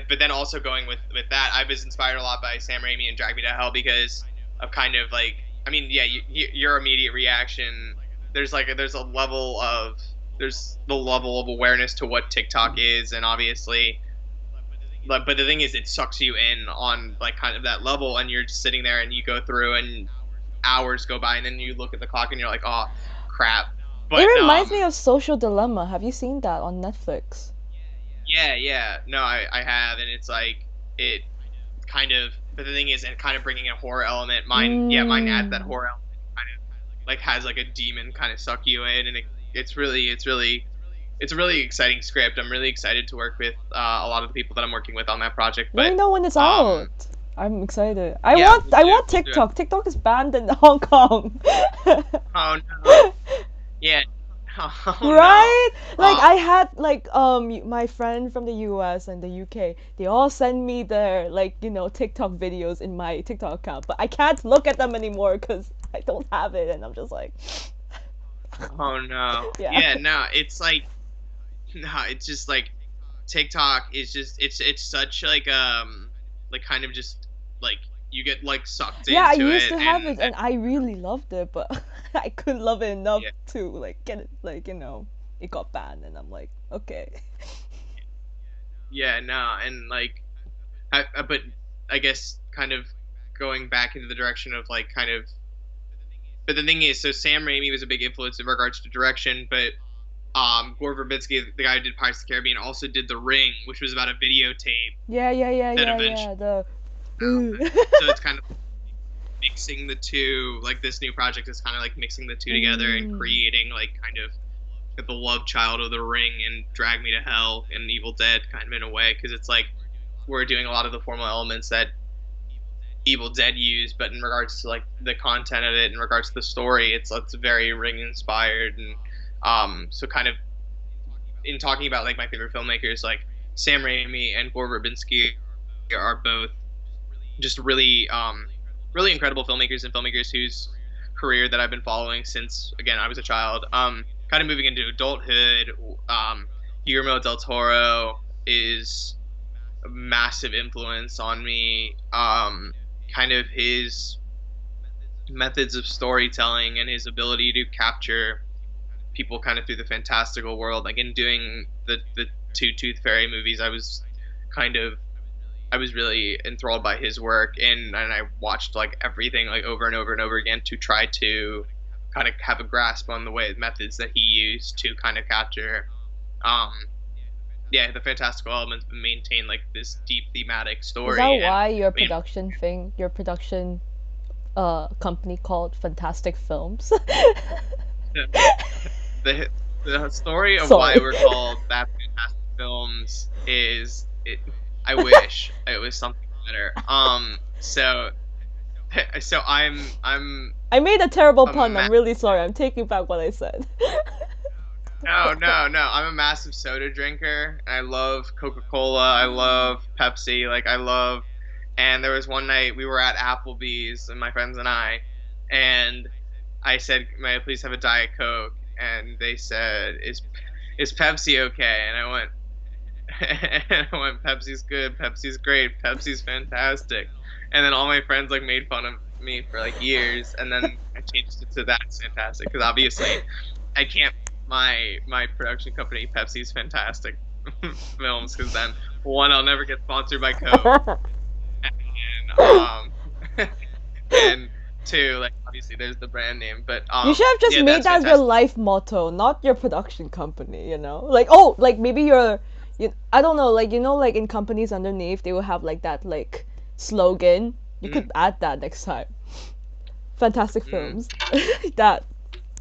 but then also going with that, I was inspired a lot by Sam Raimi and Drag Me to Hell because of kind of like, I mean, yeah, your immediate reaction. There's a level of there's the level of awareness to what TikTok is, and obviously, but the thing is, it sucks you in on like kind of that level, and you're just sitting there and you go through and hours go by, and then you look at the clock and you're like, oh crap. It But reminds me of Social Dilemma. Have you seen that on Netflix? yeah, no, I have, and it's like it kind of. But the thing is, and kind of bringing a horror element. Mine adds that Mm. horror element, kind of like has like a demon kind of suck you in, and it's a really exciting script. I'm really excited to work with a lot of the people that I'm working with on that project. Let me But know when it's um, out. I'm excited. yeah, I want we'll do it. TikTok. TikTok is banned in Hong Kong. Oh no, yeah, oh no. Right? Like Uh, I had like my friend from the US and the UK, they all send me their like, TikTok videos in my TikTok account, but I can't look at them anymore cuz I don't have it and I'm just like oh no, yeah. yeah, no. It's like no, it's just like TikTok is just it's such like kind of just like you get like sucked Yeah, I into used it to have it and and I really loved it, but I couldn't love it enough yeah, to like get it like, it got banned and I'm like, okay. yeah, no, and like but I guess kind of going back into the direction of like kind of, but the thing is, so Sam Raimi was a big influence in regards to direction, but Gore Verbinski, the guy who did Pirates of the Caribbean, also did The Ring, which was about a videotape Yeah, yeah, yeah, that yeah, eventually yeah. The so it's kind of mixing the two, like this new project is kind of like mixing the two together and mm. creating like kind of the love child of The Ring and Drag Me to Hell and Evil Dead kind of in a way, because it's like we're doing a lot of the formal elements that Evil Dead used, but in regards to like the content of it, in regards to the story, it's very Ring inspired, and so kind of in talking about like my favorite filmmakers, like Sam Raimi and Gore Verbinski are both just really incredible filmmakers and filmmakers whose career that I've been following since again I was a child. Kind of moving into adulthood. Guillermo del Toro is a massive influence on me. Kind of his methods of storytelling and his ability to capture people kind of through the fantastical world. Like in doing the two Tooth Fairy movies, kind of I was really enthralled by his work, and I watched like everything like over and over and over again to try to kind of have a grasp on the way methods that he used to kind of capture um yeah, the fantastical elements but maintain like this deep thematic Is that story. And why you your production company called Fantastic Films? know the the story of why Sorry. we're called that fantastic films is it I wish it was something better. So I made a terrible I'm a pun. I'm really sorry. I'm taking back what I said. no. I'm a massive soda drinker. I love Coca-Cola. I love Pepsi. Like I love. And there was one night we were at Applebee's and my friends and and I said, "May I please have a Diet Coke?" And they said, "Is Pepsi okay?" And I went, "Pepsi's good. Pepsi's great. Pepsi's fantastic." And then all my friends like made fun of me for like years, and then I changed it to That's Fantastic because obviously I can't my production company Pepsi's Fantastic Films, because then one, I'll never get sponsored by Coke, and and two, like obviously there's the brand name, but You should have just yeah, made That's that your Fantastic. life motto, not your production company, you know? Like, oh, like maybe I don't know, like, like in companies underneath, they will have like that, like, slogan. You Mm, could add that next time. Fantastic mm. films. That,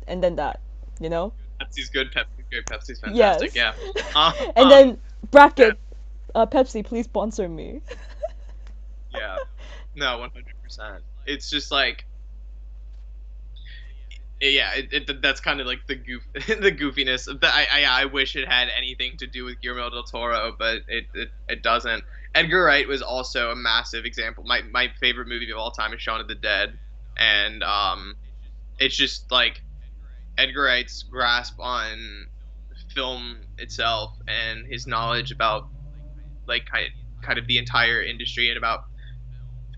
and then that, you know? Pepsi's good. Pepsi's great. Pepsi's fantastic. Yes. Yeah. Um, And um then, yeah, bracket, Pepsi, please sponsor me. yeah. No, 100%. It's just like yeah, that's kind of like the the goofiness. I wish it had anything to do with Guillermo del Toro, but it doesn't. Edgar Wright was also a massive example. My favorite movie of all time is Shaun of the Dead, and it's just like Edgar Wright's grasp on film itself and his knowledge about like kind of the entire industry and about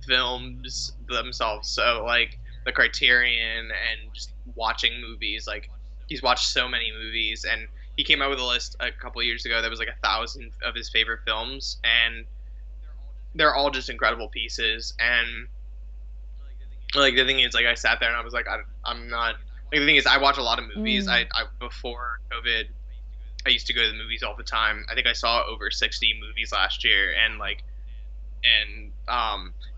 films themselves. So like the Criterion and just watching movies. Like he's watched so many movies, and he came out with a list a couple of years ago that was like 1,000 of his favorite films, and they're all just incredible pieces. And like the thing is, like I sat there and I was like, I'm not. Like the thing is, I watch a lot of movies. Mm. I before COVID, I used to go to the movies all the time. I think I saw over 60 movies last year, and like and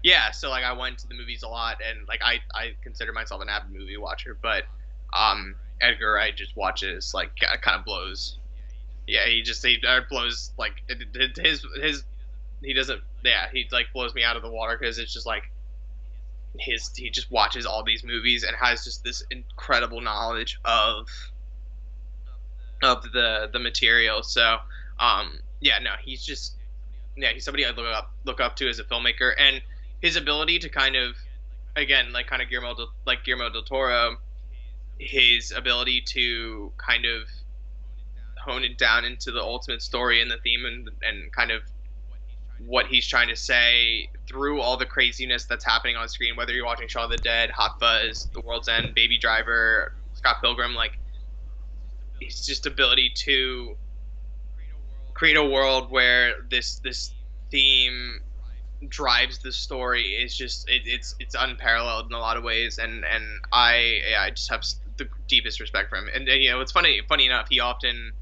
yeah, so like I went to the movies a lot, and like I consider myself an avid movie watcher, but Edgar Wright just watches like kind of blows. Yeah, he blows like his he doesn't, yeah, he like blows me out of the water because it's just like his he just watches all these movies and has just this incredible knowledge of the material. So yeah, no, he's just, yeah, he's somebody I look up to as a filmmaker, and his ability to kind of, again, like kind of Guillermo del Toro, his ability to kind of hone it down into the ultimate story and the theme, and kind of what he's trying to say through all the craziness that's happening on screen, whether you're watching Shaun of the Dead, Hot Fuzz, The World's End, Baby Driver, Scott Pilgrim. Like his just ability to create a world where this theme drives the story is just it's unparalleled in a lot of ways, and I just have the deepest respect for him. And you know, it's funny enough, he often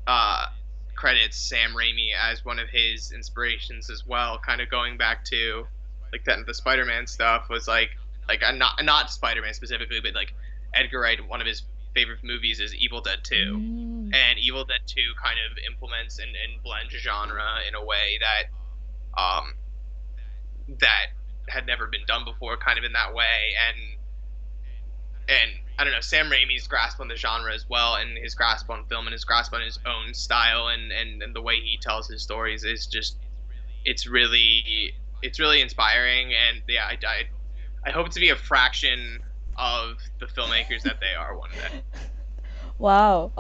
uh credits Sam Raimi as one of his inspirations as well, kind of going back to like that the Spider-Man stuff was like not Spider-Man specifically, but like Edgar Wright, one of his favorite movies is Evil Dead 2. Mm. And Evil Dead 2 kind of implements and blends genre in a way that um that had never been done before, kind of in that way. And I don't know, Sam Raimi's grasp on the genre as well, and his grasp on film, and his grasp on his own style, and the way he tells his stories is just it's really it's really inspiring. And yeah, I hope to be a fraction of the filmmakers that they are one day. Wow.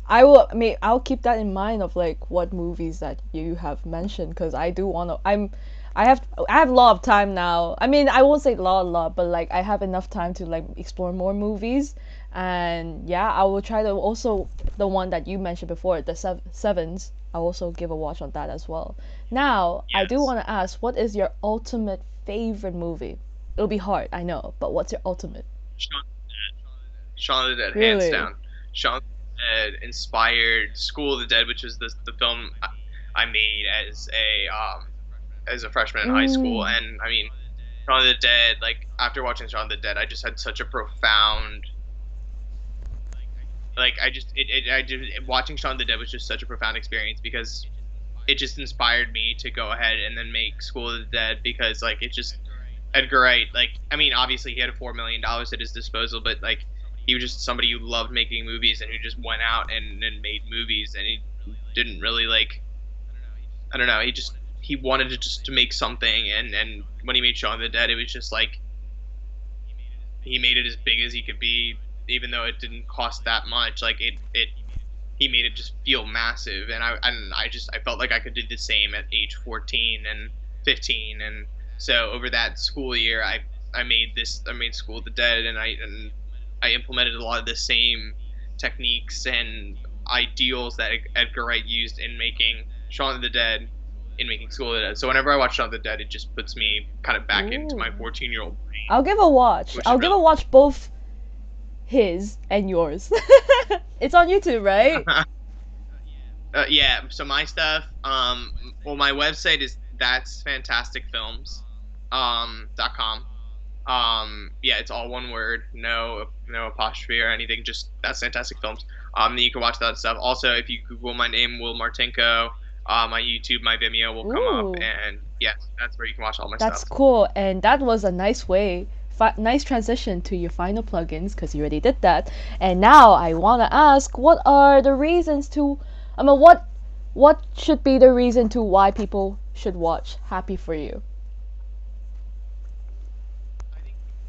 I will. I mean, I'll keep that in mind of like what movies that you have mentioned because I do want to. I have a lot of time now. I mean, I won't say a lot, but like I have enough time to like explore more movies. And yeah, I will try to also the one that you mentioned before, the Sevens. I'll also give a watch on that as well. Now, I do Yes, want to ask, what is your ultimate favorite movie? It'll be hard, I know, but what's your ultimate? Shaun, Shaun of the Dead, hands Really? down. Shaun of the Dead inspired School of the Dead, which was the film I made as a freshman in high school. Mm. And I mean, Shaun of the Dead, like after watching Shaun of the Dead, I just had such a profound, like I just watching Shaun of the Dead was just such a profound experience because it just inspired me to go ahead and then make School of the Dead, because like it just Edgar Wright, like I mean, obviously he had $4 million at his disposal, but like he was just somebody who loved making movies and who just went out and made movies, and he didn't really like, I don't know, he wanted to just to make something. And when he made Shaun of the Dead, it was just like he made it as big as he could be, even though it didn't cost that much. Like it he made it just feel massive, and I just I felt like I could do the same at age 14 and 15. And so over that school year, I made School of the Dead, and I implemented a lot of the same techniques and ideals that Edgar Wright used in making Shaun of the Dead, in making School of the Dead. So whenever I watch Shaun of the Dead, it just puts me kind of back into my Ooh. 14-year-old brain, I'll give a watch. which is I'll give a watch both his and yours. It's on YouTube, right? really yeah. So my stuff, well, my website is that's fantastic films dot com. Yeah, it's all one word, no apostrophe or anything, just that's fantastic films. Then you can watch that stuff. Also, if you Google my name, Will Martinko, my YouTube, my Vimeo will come up, Ooh, and yes, that's where you can watch all my that's stuff. cool. And that was a nice way, nice transition to your final plugins because you already did that. And now I want to ask, what are the reasons to, I mean, what should be the reason to why people should watch Happy for You?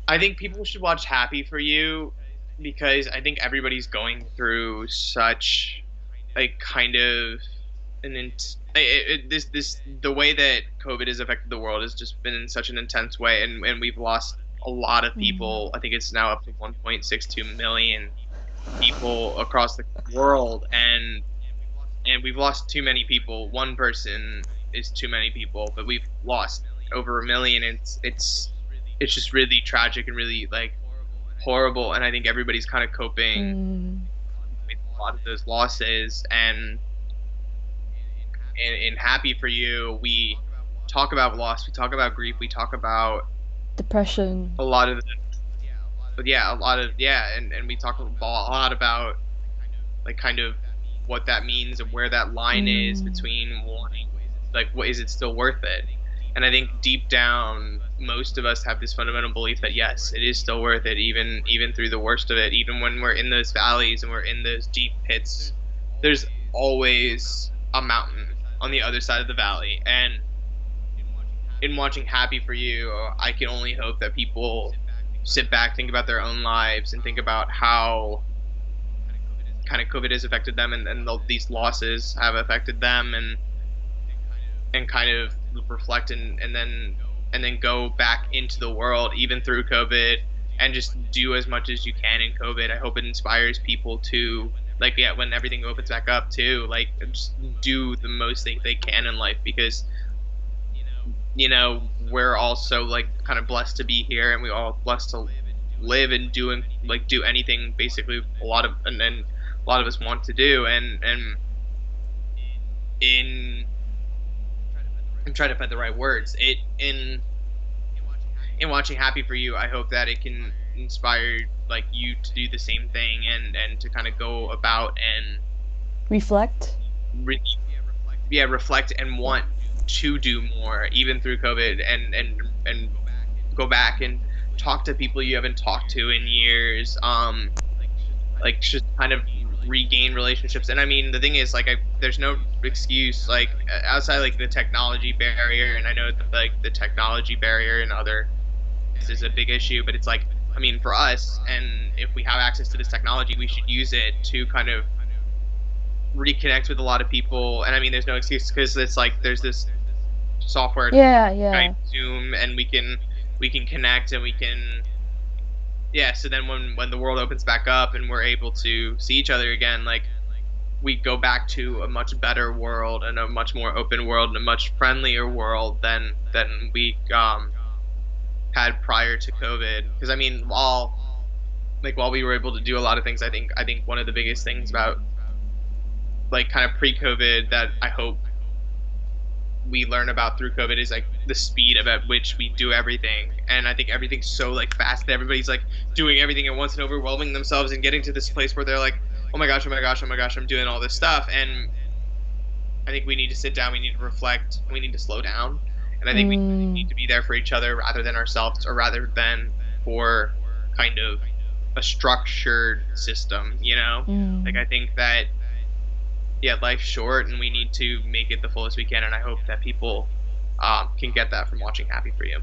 I think people should watch Happy for You because I think everybody's going through such a kind of this the way that COVID has affected the world has just been in such an intense way, and we've lost a lot of Mm. people. I think it's now up to 1.62 million people across the world, and we've lost too many people. One person is too many people, but we've lost over a million. It's just really tragic and really like horrible. And I think everybody's kind of coping Mm. with a lot of those losses. And in Happy for You, we talk about loss, we talk about grief, we talk about Depression. a lot of the, but yeah, a lot of yeah, and we talk a lot about like kind of what that means and where that line is Mm. between wanting like what is it still worth it. And I think deep down most of us have this fundamental belief that yes, it is still worth it, even through the worst of it, even when we're in those valleys and we're in those deep pits, there's always a mountain on the other side of the valley. And in watching Happy for You, I can only hope that people sit back, think about their own lives, and think about how kind of COVID has affected them, and these losses have affected them, and kind of reflect, and then go back into the world even through COVID, and just do as much as you can in COVID. I hope it inspires people to like yeah, when everything opens back up too, like just do the most they can in life because we're all so like kind of blessed to be here, and we all blessed to live and do anything basically a lot of and a lot of us want to do. And in I'm trying to find the right words. It in watching Happy for You, I hope that it can inspire like you to do the same thing, and to kind of go about and Reflect. re- yeah, reflect and want to do more even through COVID, and go back and talk to people you haven't talked to in years. Like just kind of regain relationships. And I mean, the thing is, like, there's no excuse like outside like the technology barrier. And I know that, like the technology barrier and other is a big issue, but it's like, I mean, for us, and if we have access to this technology, we should use it to kind of reconnect with a lot of people. And I mean, there's no excuse because it's like there's this software, Yeah, Skype, yeah. Zoom, and we can connect, and we can yeah. So then when the world opens back up and we're able to see each other again, like we go back to a much better world and a much more open world and a much friendlier world than we had prior to COVID. Because I mean, while we were able to do a lot of things, I think one of the biggest things about like kind of pre-COVID that I hope we learn about through COVID is like the speed of at which we do everything. And I think everything's so like fast that everybody's like doing everything at once and overwhelming themselves and getting to this place where they're like, oh my gosh, oh my gosh, oh my gosh, I'm doing all this stuff. And I think we need to sit down, we need to reflect, we need to slow down. And I think we Mm. need to be there for each other rather than ourselves, or rather than for kind of a structured system. Like Mm. I think that yeah, life's short and we need to make it the fullest we can. And I hope that people can get that from watching Happy for You.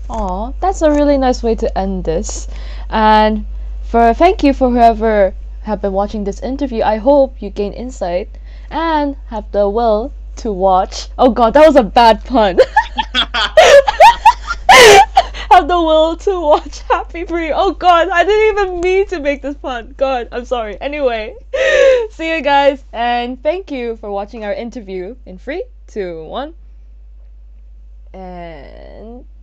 Aw, that's a really nice way to end this. And for thank you for whoever have been watching this interview. I hope you gain insight and have the will to watch. Oh god, that was a bad pun. Have the will to watch Happy for You. Oh god, I didn't even mean to make this pun. God, I'm sorry. Anyway, see you guys, and thank you for watching our interview in 3, 2, 1. And